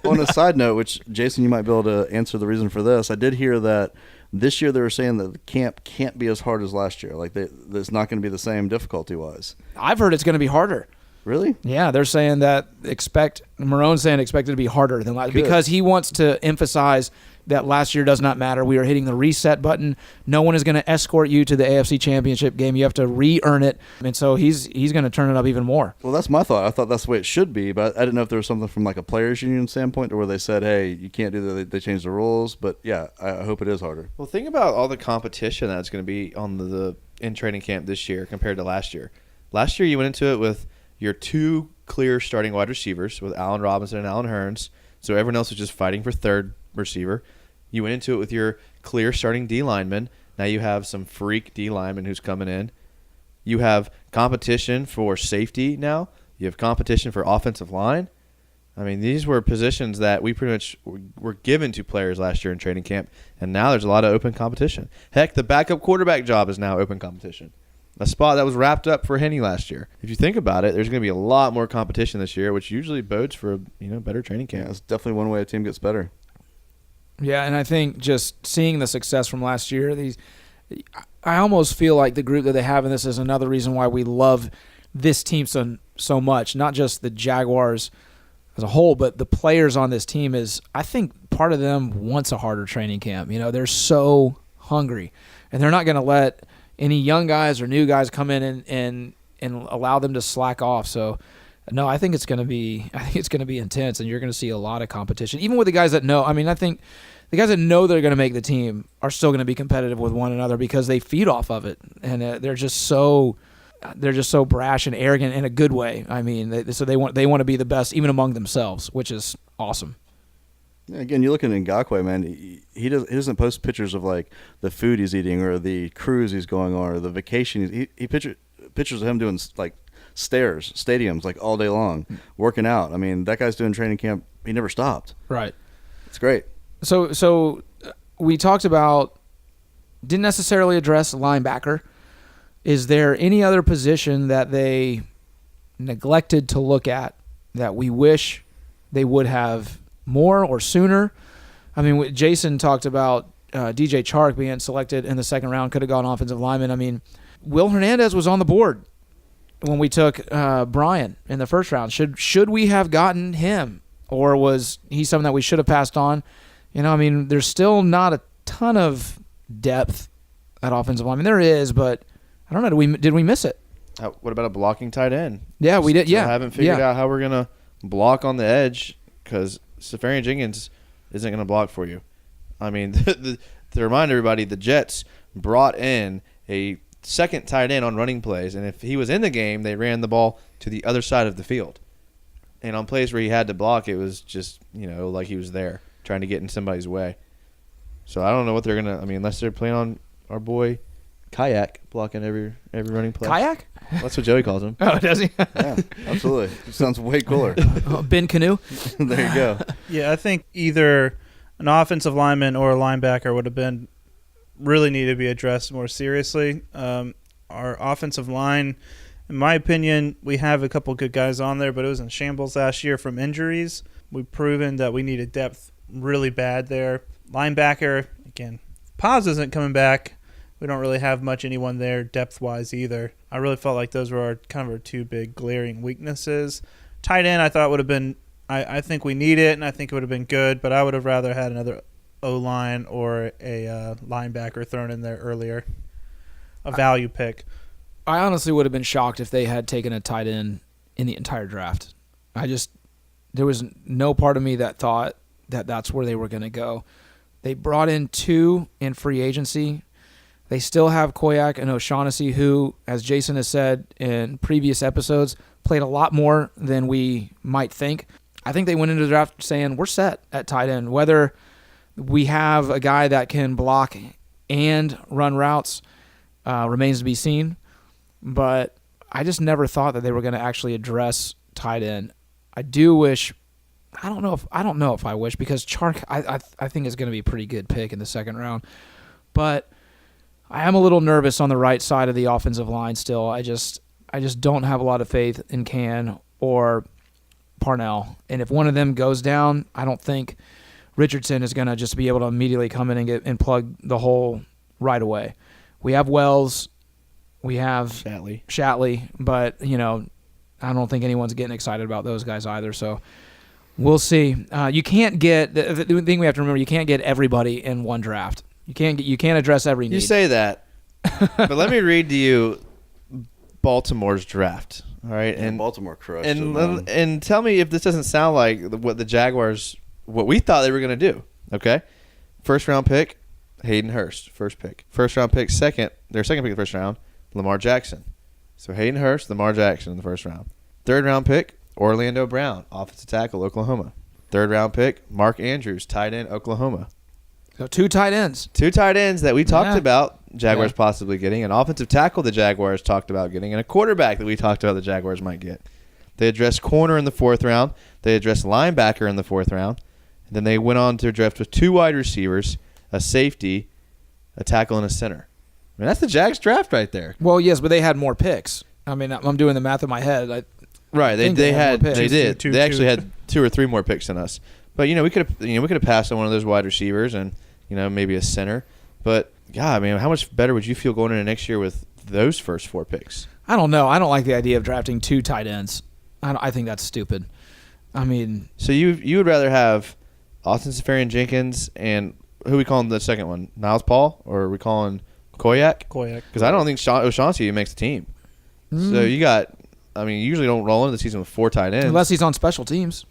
on a side note, which Jason, you might be able to answer the reason for this. I did hear that this year they were saying that the camp can't be as hard as last year. Like it's not going to be the same difficulty-wise. I've heard it's going to be harder. Really? Yeah, they're saying that Marone's saying expect it to be harder than last because he wants to emphasize that last year does not matter. We are hitting the reset button. No one is going to escort you to the AFC Championship game. You have to re-earn it. And so he's going to turn it up even more. Well, that's my thought. I thought that's the way it should be, but I didn't know if there was something from like a players union standpoint or where they said, hey, you can't do that. They changed the rules. But yeah, I hope it is harder. Well, think about all the competition that's going to be on the in training camp this year compared to last year. Last year, you went into it with your two clear starting wide receivers with Allen Robinson and Allen Hearns. So everyone else was just fighting for third receiver. You went into it with your clear starting D lineman. Now you have some freak D lineman who's coming in. You have competition for safety now. You have competition for offensive line. I mean, these were positions that we pretty much were given to players last year in training camp, and now there's a lot of open competition. Heck, the backup quarterback job is now open competition. A spot that was wrapped up for Henne last year. If you think about it, there's going to be a lot more competition this year, which usually bodes for a better training camp. Yeah, it's definitely one way a team gets better. Yeah, and I think just seeing the success from last year, I almost feel like the group that they have in this is another reason why we love this team so much. Not just the Jaguars as a whole, but the players on this team is, I think part of them wants a harder training camp. They're so hungry, and they're not going to let any young guys or new guys come in and allow them to slack off. So, no, I think it's going to be intense, and you're going to see a lot of competition, even with the guys that know. I mean, I think the guys that know they're going to make the team are still going to be competitive with one another because they feed off of it, and they're just so brash and arrogant in a good way. I mean, they want to be the best even among themselves, which is awesome. Yeah, again, you look at Ngakoue, man. He doesn't post pictures of like the food he's eating or the cruise he's going on or the vacation. He pictures of him doing like stadiums like all day long, working out. I mean, that guy's doing training camp. He never stopped. Right. It's great. So we talked about, didn't necessarily address linebacker. Is there any other position that they neglected to look at that we wish they would have more or sooner? I mean, Jason talked about DJ Chark being selected in the second round, could have gone offensive lineman. I mean, Will Hernandez was on the board when we took Brian in the first round. Should we have gotten him, or was he something that we should have passed on? I mean, there's still not a ton of depth at offensive lineman. There is, but I don't know. Did we miss it? What about a blocking tight end? Yeah, we did. Yeah, I haven't figured out how we're gonna block on the edge because Safarian Jenkins isn't gonna block for you. I mean, to remind everybody, the Jets brought in a second tight end on running plays, and if he was in the game, they ran the ball to the other side of the field. And on plays where he had to block, it was just like he was there trying to get in somebody's way. So I don't know what they're gonna. I mean, unless they're playing on our boy Kayak blocking every running play. Kayak? That's what Joey calls him. Oh, does he? Yeah, absolutely. It sounds way cooler. Ben Canoe? There you go. Yeah, I think either an offensive lineman or a linebacker would have been really need to be addressed more seriously. Our offensive line, in my opinion, we have a couple good guys on there, but it was in shambles last year from injuries. We've proven that we needed depth really bad there. Linebacker, again, Paz isn't coming back. We don't really have much anyone there depth-wise either. I really felt like those were our two big glaring weaknesses. Tight end, I thought would have been I think we need it, and I think it would have been good, but I would have rather had another O-line or a linebacker thrown in there earlier, a value pick. I honestly would have been shocked if they had taken a tight end in the entire draft. There was no part of me that thought that that's where they were going to go. They brought in 2 in free agency. They still have Koyak and O'Shaughnessy, who, as Jason has said in previous episodes, played a lot more than we might think. I think they went into the draft saying, we're set at tight end. Whether we have a guy that can block and run routes remains to be seen. But I just never thought that they were going to actually address tight end. I do wish – I don't know if I wish, because Chark I think is going to be a pretty good pick in the second round. But I am a little nervous on the right side of the offensive line still. I just don't have a lot of faith in Can or Parnell. And if one of them goes down, I don't think Richardson is going to just be able to immediately come in and plug the hole right away. We have Wells. We have Shatley. But, I don't think anyone's getting excited about those guys either. So we'll see. You can't get the thing we have to remember. You can't get everybody in one draft. You can't address every need. You say that, but let me read to you Baltimore's draft. All right, and Baltimore crushed and tell me if this doesn't sound like what the Jaguars, what we thought they were going to do. Okay, first round pick, Hayden Hurst, first pick. First round pick, their second pick in the first round, Lamar Jackson. So Hayden Hurst, Lamar Jackson in the first round. Third round pick, Orlando Brown, offensive tackle, Oklahoma. Third round pick, Mark Andrews, tight end, Oklahoma. So 2 tight ends. 2 tight ends that we talked about Jaguars possibly getting, an offensive tackle the Jaguars talked about getting, and a quarterback that we talked about the Jaguars might get. They addressed corner in the 4th round. They addressed linebacker in the 4th round. And then they went on to draft with 2 wide receivers, a safety, a tackle, and a center. I mean, that's the Jags draft right there. Well, yes, but they had more picks. I mean, I'm doing the math in my head. They did. They actually had 2 or 3 more picks than us. But we could have passed on one of those wide receivers and maybe a center. But God, man, how much better would you feel going into next year with those first 4 picks? I don't know. I don't like the idea of drafting 2 tight ends. I think that's stupid. I mean, so you would rather have Austin Safarian-Jenkins and who we calling the second one? Niles Paul, or are we calling Koyak? Koyak. Because I don't think O'Shaughnessy makes the team. So you got. I mean, you usually don't roll into the season with 4 tight ends unless he's on special teams.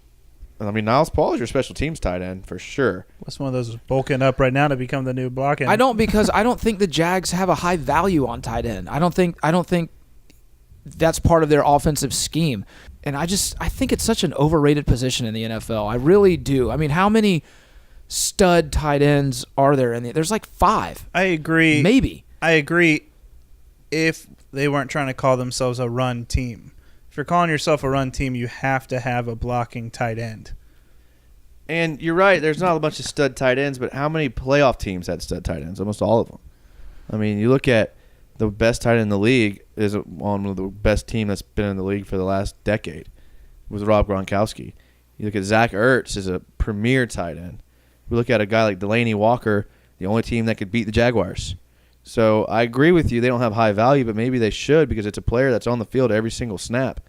I mean, Niles Paul is your special teams tight end for sure. What's one of those bulking up right now to become the new blocking? Because I don't think the Jags have a high value on tight end. I don't think that's part of their offensive scheme. And I think it's such an overrated position in the NFL. I really do. I mean, how many stud tight ends are there there's like 5. I agree. Maybe. I agree if they weren't trying to call themselves a run team. If you're calling yourself a run team, you have to have a blocking tight end. And you're right, there's not a bunch of stud tight ends, but how many playoff teams had stud tight ends? Almost all of them. I mean, you look at the best tight end in the league is one of the best team that's been in the league for the last decade was Rob Gronkowski. You look at Zach Ertz as a premier tight end. We look at a guy like Delaney Walker, the only team that could beat the Jaguars. So I agree with you. They don't have high value, but maybe they should because it's a player that's on the field every single snap,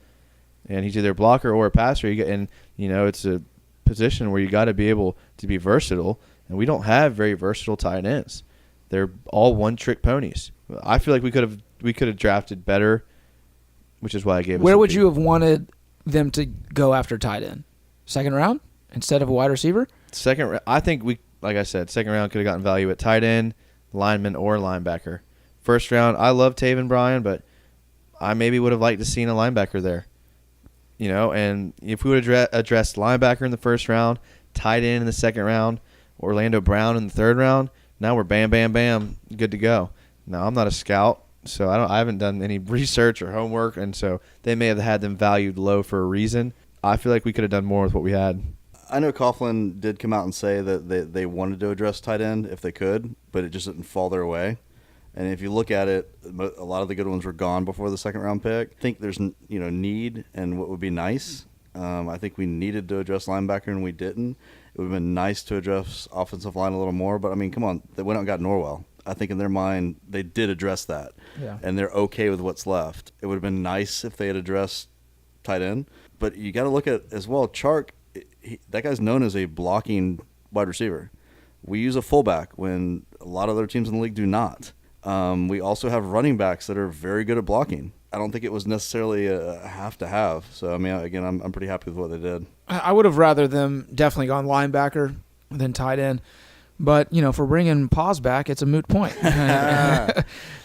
and he's either a blocker or a passer. It's a position where you got to be able to be versatile, and we don't have very versatile tight ends. They're all one-trick ponies. I feel like we could have drafted better, which is why I gave. Where would you have wanted them to go after tight end? Second round instead of a wide receiver? Second, I think like I said, second round could have gotten value at tight end, lineman, or linebacker. First round, I love Taven Bryan, but I maybe would have liked to seen a linebacker there. And if we would have addressed linebacker in the first round, tight end in the second round, Orlando Brown in the third round, now we're bam, bam, bam, good to go. Now, I'm not a scout, so I haven't done any research or homework, and so they may have had them valued low for a reason. I feel like we could have done more with what we had. I know Coughlin did come out and say that they wanted to address tight end if they could, but it just didn't fall their way. And if you look at it, a lot of the good ones were gone before the second-round pick. I think there's need and what would be nice. I think we needed to address linebacker, and we didn't. It would have been nice to address offensive line a little more. But, I mean, come on. They went out and got Norwell. I think in their mind they did address that. Yeah. And they're okay with what's left. It would have been nice if they had addressed tight end. But you got to look at, as well, Chark, that guy's known as a blocking wide receiver. We use a fullback when a lot of other teams in the league do not. We also have running backs that are very good at blocking. I don't think it was necessarily a have-to-have. So, I mean, again, I'm pretty happy with what they did. I would have rather them definitely gone linebacker than tight end. But, if we're bringing Paz back, it's a moot point.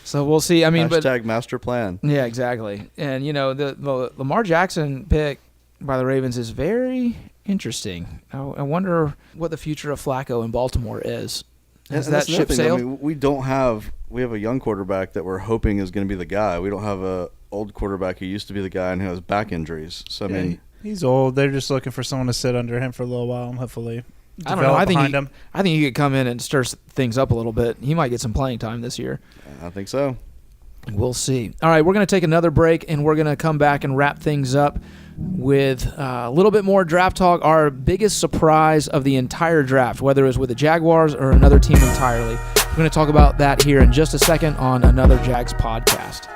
So we'll see. I mean, Hashtag master plan. Yeah, exactly. And, the Lamar Jackson pick by the Ravens is very interesting. I wonder what the future of Flacco in Baltimore is. Has that ship sailed? I mean, we have a young quarterback that we're hoping is going to be the guy. We don't have a old quarterback who used to be the guy and who has back injuries. So, I mean, he's old. They're just looking for someone to sit under him for a little while and hopefully I don't know. I think he could come in and stir things up a little bit. He might get some playing time this year. I think so. We'll see. All right, we're going to take another break, and we're going to come back and wrap things up with a little bit more draft talk. Our biggest surprise of the entire draft, whether it was with the Jaguars or another team entirely. We're going to talk about that here in just a second on another Jags podcast.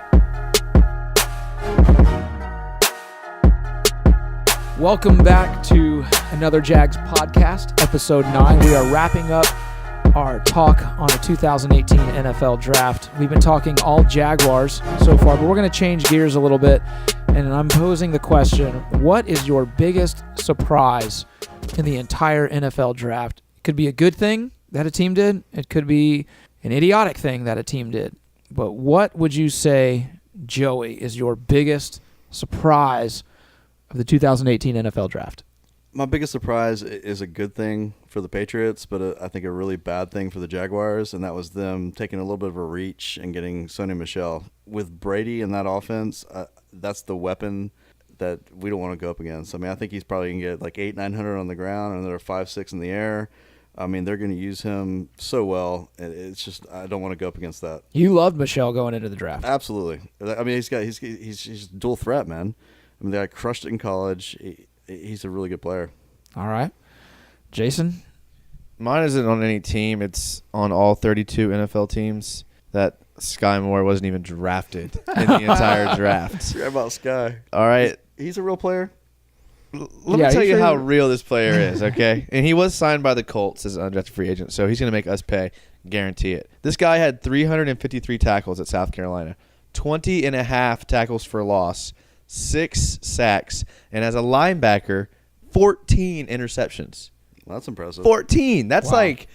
Welcome back to another Jags podcast, episode 9. We are wrapping up our talk on the 2018 NFL Draft. We've been talking all Jaguars so far, but we're going to change gears a little bit, and I'm posing the question, what is your biggest surprise in the entire NFL Draft? It could be a good thing that a team did. It could be an idiotic thing that a team did. But what would you say, Joey, is your biggest surprise of the 2018 NFL Draft? My biggest surprise is a good thing for the Patriots, but I think a really bad thing for the Jaguars, and that was them taking a little bit of a reach and getting Sony Michel. With Brady in that offense, that's the weapon that we don't want to go up against. I mean, I think he's probably going to get like 800-900 on the ground and another 5-6 in the air. I mean, they're going to use him so well. It's just I don't want to go up against that. You loved Michel going into the draft. Absolutely. I mean, he's dual threat, man. I mean, the guy crushed it in college. He's a really good player. All right. Jason? Mine isn't on any team. It's on all 32 NFL teams that Sky Moore wasn't even drafted in the entire draft. Forgot about Sky. All right. He's a real player. Let me tell you how real this player is, okay? And he was signed by the Colts as an undrafted free agent, so he's going to make us pay. Guarantee it. This guy had 353 tackles at South Carolina, 20.5 tackles for loss, 6 sacks, and as a linebacker, 14 interceptions. Well, that's impressive. 14. That's Wow. like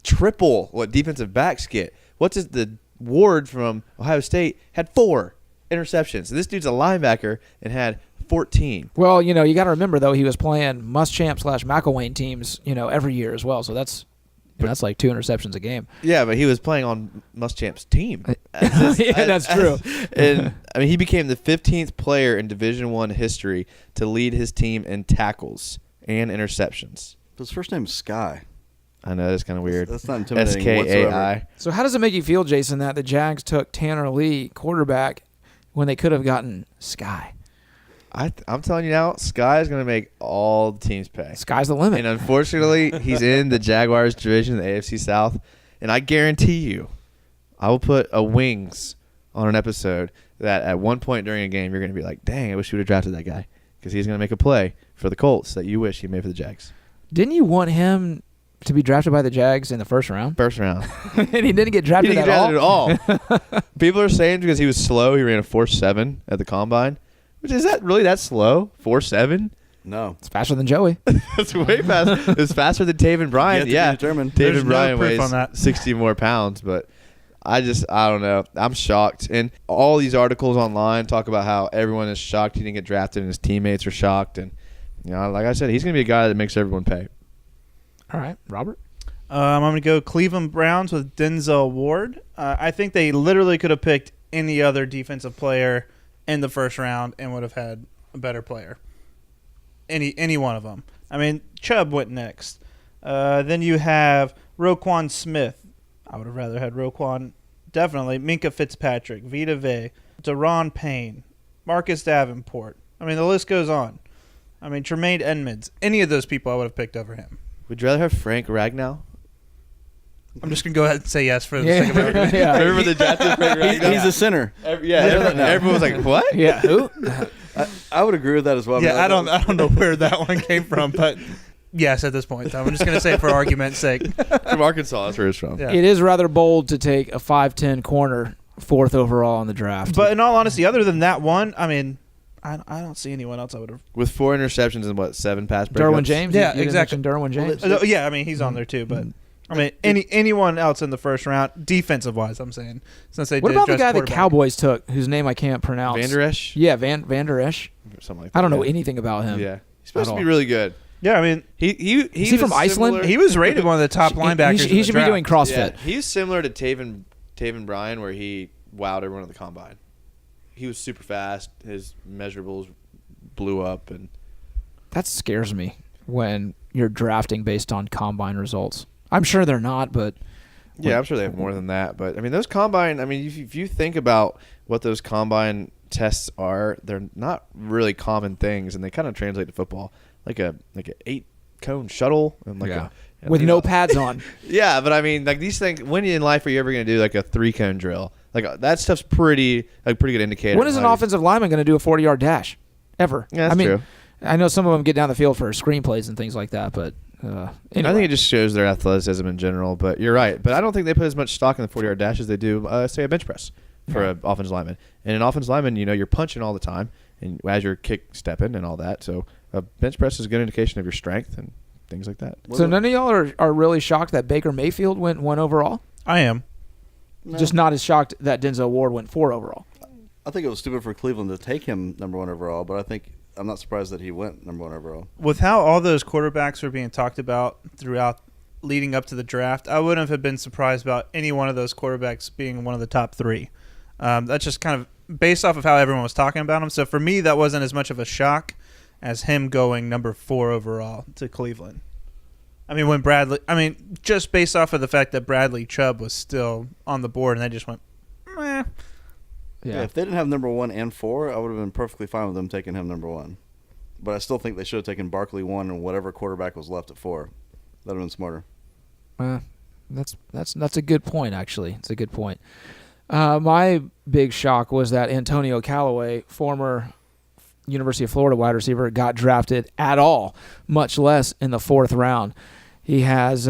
triple what defensive backs get. The Ward from Ohio State had 4 interceptions. And this dude's a linebacker and had 14. Well, you got to remember, though, he was playing Muschamp/McElwain teams, every year as well. So that's like 2 interceptions a game. Yeah, but he was playing on Muschamp's team. Yeah, that's true. And I mean, he became the 15th player in Division I history to lead his team in tackles and interceptions. His first name's Sky. I know, that's kind of weird. That's not intimidating SKAI. whatsoever. So how does it make you feel, Jason, that the Jags took Tanner Lee, quarterback, when they could have gotten Sky? I'm telling you now, Sky is going to make all the teams pay. Sky's the limit. And unfortunately, he's in the Jaguars division, the AFC South. And I guarantee you, I will put a wings on an episode that at one point during a game, you're going to be like, dang, I wish you would have drafted that guy. Because he's going to make a play for the Colts that you wish he made for the Jags. Didn't you want him to be drafted by the Jags in the first round? First round. And he didn't get drafted, He didn't get drafted at all. People are saying because he was slow, he ran a 4.7 at the combine. Which, is that really that slow? 4.7? No. It's faster than Joey. That's way fast. It's faster than Taven Bryan. Yet to be Taven determined. There's no Bryan proof weighs on that. 60 more pounds, but I don't know. I'm shocked. And all these articles online talk about how everyone is shocked he didn't get drafted and his teammates are shocked. And, like I said, he's going to be a guy that makes everyone pay. All right. Robert? I'm going to go Cleveland Browns with Denzel Ward. I think they literally could have picked any other defensive player in the first round and would have had a better player. Any one of them. I mean, Chubb went next. Then you have Roquan Smith. I would have rather had Roquan. Definitely. Minka Fitzpatrick, Vita Vea, Daron Payne, Marcus Davenport. I mean, the list goes on. I mean, Tremaine Edmonds. Any of those people I would have picked over him. Would you rather have Frank Ragnow? I'm just going to go ahead and say yes for the sake of argument. Yeah. Remember the drafted Frank Ragnow? He's a center. Everyone was like, what? Yeah. Who? I would agree with that as well. Yeah, I don't know where that one came from, but yes, at this point. I'm just going to say it for argument's sake. From Arkansas, that's where it's from. Yeah. It is rather bold to take a 5'10" corner 4th overall in the draft. But in all honesty, other than that one, I mean, I don't see anyone else I would have. With 4 interceptions and what, 7 pass breakups? Derwin James? Yeah, You didn't exactly. mention Derwin James? Yeah, I mean, he's on there too, but I mean, anyone else in the first round, defensive wise, I'm saying, since they What did about the address guy the quarterback. Cowboys took, whose name I can't pronounce? Van Der Esch? Yeah, Van Der Esch. Something like that. I don't know yeah. anything about him. Yeah. He's supposed At to be all. really good. Yeah, I mean, He Is he from was Iceland? similar- he was rated one of the top linebackers. He should be doing Yeah, CrossFit. he's similar to Taven Bryan, where he wowed everyone at the combine. He was super fast. His measurables blew up, and That scares me when you're drafting based on combine results. I'm sure they're not, but yeah, I'm sure they have more than that. But I mean, those combine. I mean, if you think about what those combine tests are, they're not really common things, and they kind of translate to football, like a 8-cone shuttle and like yeah. a With you no know- pads on. Yeah, but I mean, like these things. When in life are you ever going to do like a 3-cone drill? Like that stuff's pretty good indicator. When is an of how offensive lineman going to do a 40-yard dash? Ever? Yeah, that's I mean, true. I know some of them get down the field for screenplays and things like that, but anyway. I think it just shows their athleticism in general. But you're right. But I don't think they put as much stock in the 40-yard dash as they do, say, a bench press for an offensive lineman. And an offensive lineman, you're punching all the time, and as you're kick stepping and all that. So a bench press is a good indication of your strength and things like that. So none of y'all are really shocked that Baker Mayfield went 1 overall? I am. No. Just not as shocked that Denzel Ward went 4 overall. I think it was stupid for Cleveland to take him number 1 overall, but I'm not surprised that he went number 1 overall. With how all those quarterbacks were being talked about throughout leading up to the draft, I wouldn't have been surprised about any one of those quarterbacks being one of the top 3. That's just kind of based off of how everyone was talking about him. So for me, that wasn't as much of a shock as him going number 4 overall to Cleveland. I mean, just based off of the fact that Bradley Chubb was still on the board and they just went, meh. Yeah, if they didn't have number 1 and 4, I would have been perfectly fine with them taking him number 1. But I still think they should have taken Barkley 1 and whatever quarterback was left at 4. That would have been smarter. That's a good point, actually. It's a good point. My big shock was that Antonio Callaway, former University of Florida wide receiver, got drafted at all, much less in the 4th round. He has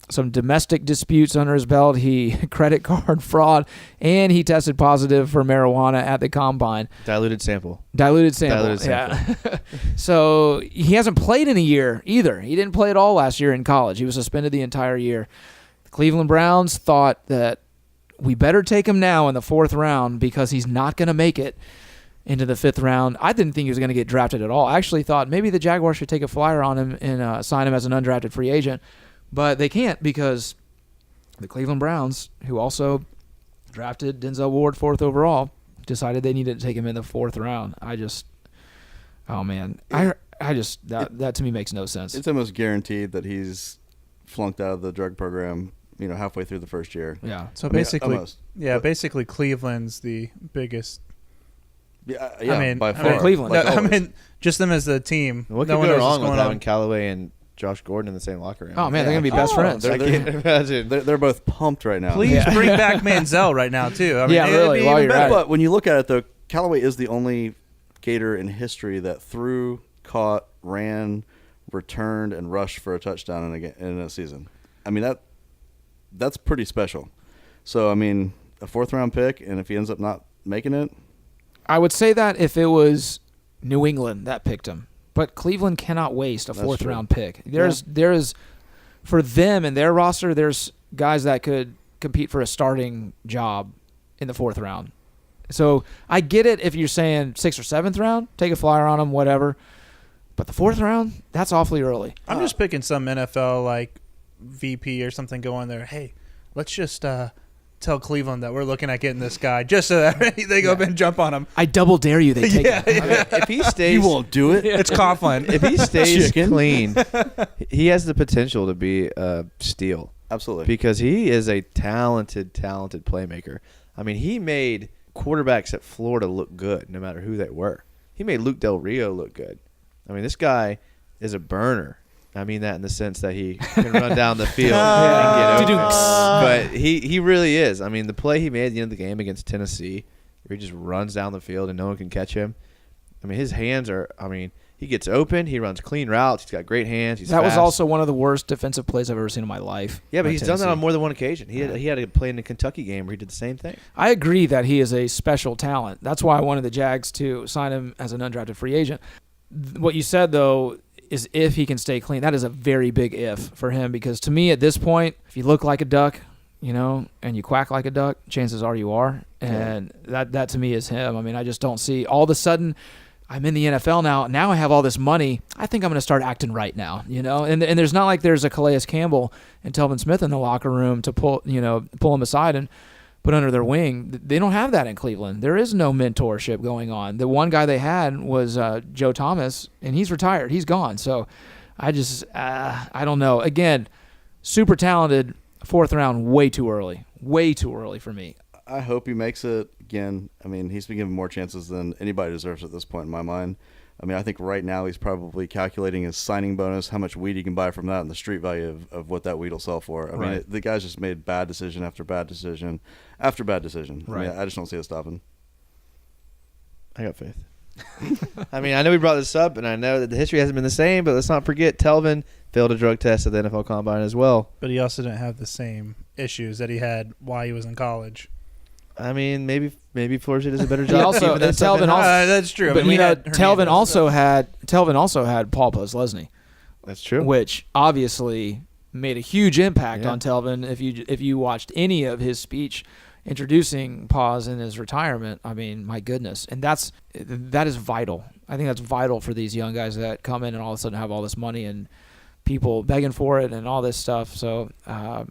some domestic disputes under his belt. He credit card fraud, and he tested positive for marijuana at the combine. Diluted sample. Yeah. So he hasn't played in a year either. He didn't play at all last year in college. He was suspended the entire year. The Cleveland Browns thought that we better take him now in the 4th round because he's not going to make it into the 5th round. I didn't think he was going to get drafted at all. I actually thought maybe the Jaguars should take a flyer on him and sign him as an undrafted free agent. But they can't because the Cleveland Browns, who also drafted Denzel Ward 4th overall, decided they needed to take him in the 4th round. That to me makes no sense. It's almost guaranteed that he's flunked out of the drug program, halfway through the first year. Yeah. So I mean, basically, almost. basically Cleveland's the biggest. Yeah, I mean, by I far. mean, Cleveland. Like I always. mean, just them as the team. What no could one go knows what's wrong with going having on. Callaway and Josh Gordon in the same locker room? Oh, man, they're going to be best friends. They're- I can't imagine. They're both pumped right now. Please bring back Manziel right now too. I mean, Yeah, it'd really, be while even you're better. at it. But when you look at it, though, Callaway is the only Gator in history that threw, caught, ran, returned, and rushed for a touchdown in a season. I mean, that's pretty special. So, I mean, a 4th round pick, and if he ends up not making it, I would say that if it was New England that picked him. But Cleveland cannot waste a That's 4th true. round pick. There's for them and their roster, there's guys that could compete for a starting job in the 4th round. So I get it if you're saying 6th or 7th round, take a flyer on them, whatever. But the 4th round, that's awfully early. I'm just picking some NFL like VP or something going there. Hey, let's just tell Cleveland that we're looking at getting this guy just so that they go up and jump on him. I double dare you. They take him. If he stays, You won't do it. It's Coughlin. if he stays Chicken. clean, he has the potential to be a steal. Absolutely. Because he is a talented playmaker. I mean, he made quarterbacks at Florida look good, no matter who they were. He made Luke Del Rio look good. I mean, this guy is a burner. I mean that in the sense that he can run down the field and get open. But he really is. I mean, the play he made at the end of the game against Tennessee, where he just runs down the field and no one can catch him. I mean, his hands are – I mean, he gets open. He runs clean routes. He's got great hands. He's That was fast. also one of the worst defensive plays I've ever seen in my life. Yeah, but by he's done that Tennessee. on more than one occasion. He had a play in the Kentucky game where he did the same thing. I agree that he is a special talent. That's why I wanted the Jags to sign him as an undrafted free agent. What you said, though, is if he can stay clean. That is a very big if for him because to me at this point, if you look like a duck, and you quack like a duck, chances are you are. And that to me is him. I mean, I just don't see all of a sudden I'm in the NFL now. Now I have all this money. I think I'm going to start acting right now, And there's not like there's a Calais Campbell and Telvin Smith in the locker room to pull him aside and put under their wing. They don't have that in Cleveland. There is no mentorship going on. The one guy they had was Joe Thomas, and he's retired. He's gone. So I just I don't know. Again, super talented, 4th round, way too early. Way too early for me. I hope he makes it again. I mean, he's been given more chances than anybody deserves at this point in my mind. I mean, I think right now he's probably calculating his signing bonus, how much weed he can buy from that, and the street value of what that weed will sell for. I mean, the guy's just made bad decision after bad decision after bad decision. Right. I mean, I just don't see it stopping. I got faith. I mean, I know we brought this up, and I know that the history hasn't been the same, but let's not forget Telvin failed a drug test at the NFL Combine as well. But he also didn't have the same issues that he had while he was in college. I mean, maybe Flores did a better job. also- keeping that and stuff Telvin in-house. also- That's true. But we had Telvin Hernandez. also had Paul Posluszny, That's true. which obviously made a huge impact Yeah. on Telvin. If you watched any of his speech introducing Paz in his retirement, I mean, my goodness, and that is vital. I think that's vital for these young guys that come in and all of a sudden have all this money and people begging for it and all this stuff. So I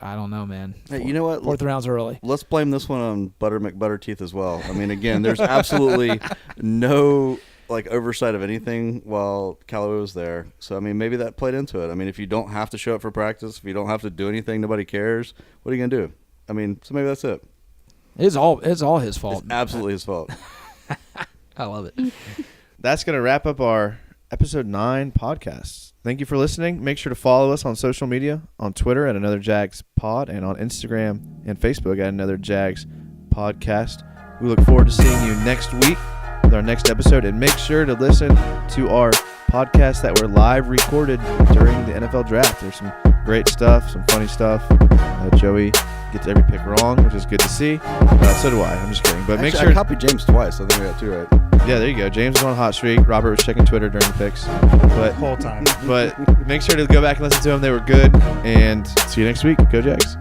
don't know, man. Hey, you know what? 4th round's early. Let's blame this one on Butter McButterteeth as well. I mean, again, there's absolutely no oversight of anything while Callaway was there. So I mean, maybe that played into it. I mean, if you don't have to show up for practice, if you don't have to do anything, nobody cares. What are you gonna do? I mean, so maybe that's it. It's all his fault. It's absolutely his fault. I love it. That's going to wrap up our episode 9 podcast. Thank you for listening. Make sure to follow us on social media, on Twitter at Another Jags Pod, and on Instagram and Facebook at Another Jags Podcast. We look forward to seeing you next week with our next episode, and make sure to listen to our podcast that were live recorded during the NFL Draft. There's some great stuff, some funny stuff. Joey gets every pick wrong, which is good to see. So do I. I'm just kidding. But make Actually, sure. I copied James twice. I think we got 2 right. Yeah, there you go. James was on a hot streak. Robert was checking Twitter during the picks. But whole time. make sure to go back and listen to them. They were good. And see you next week. Go Jags.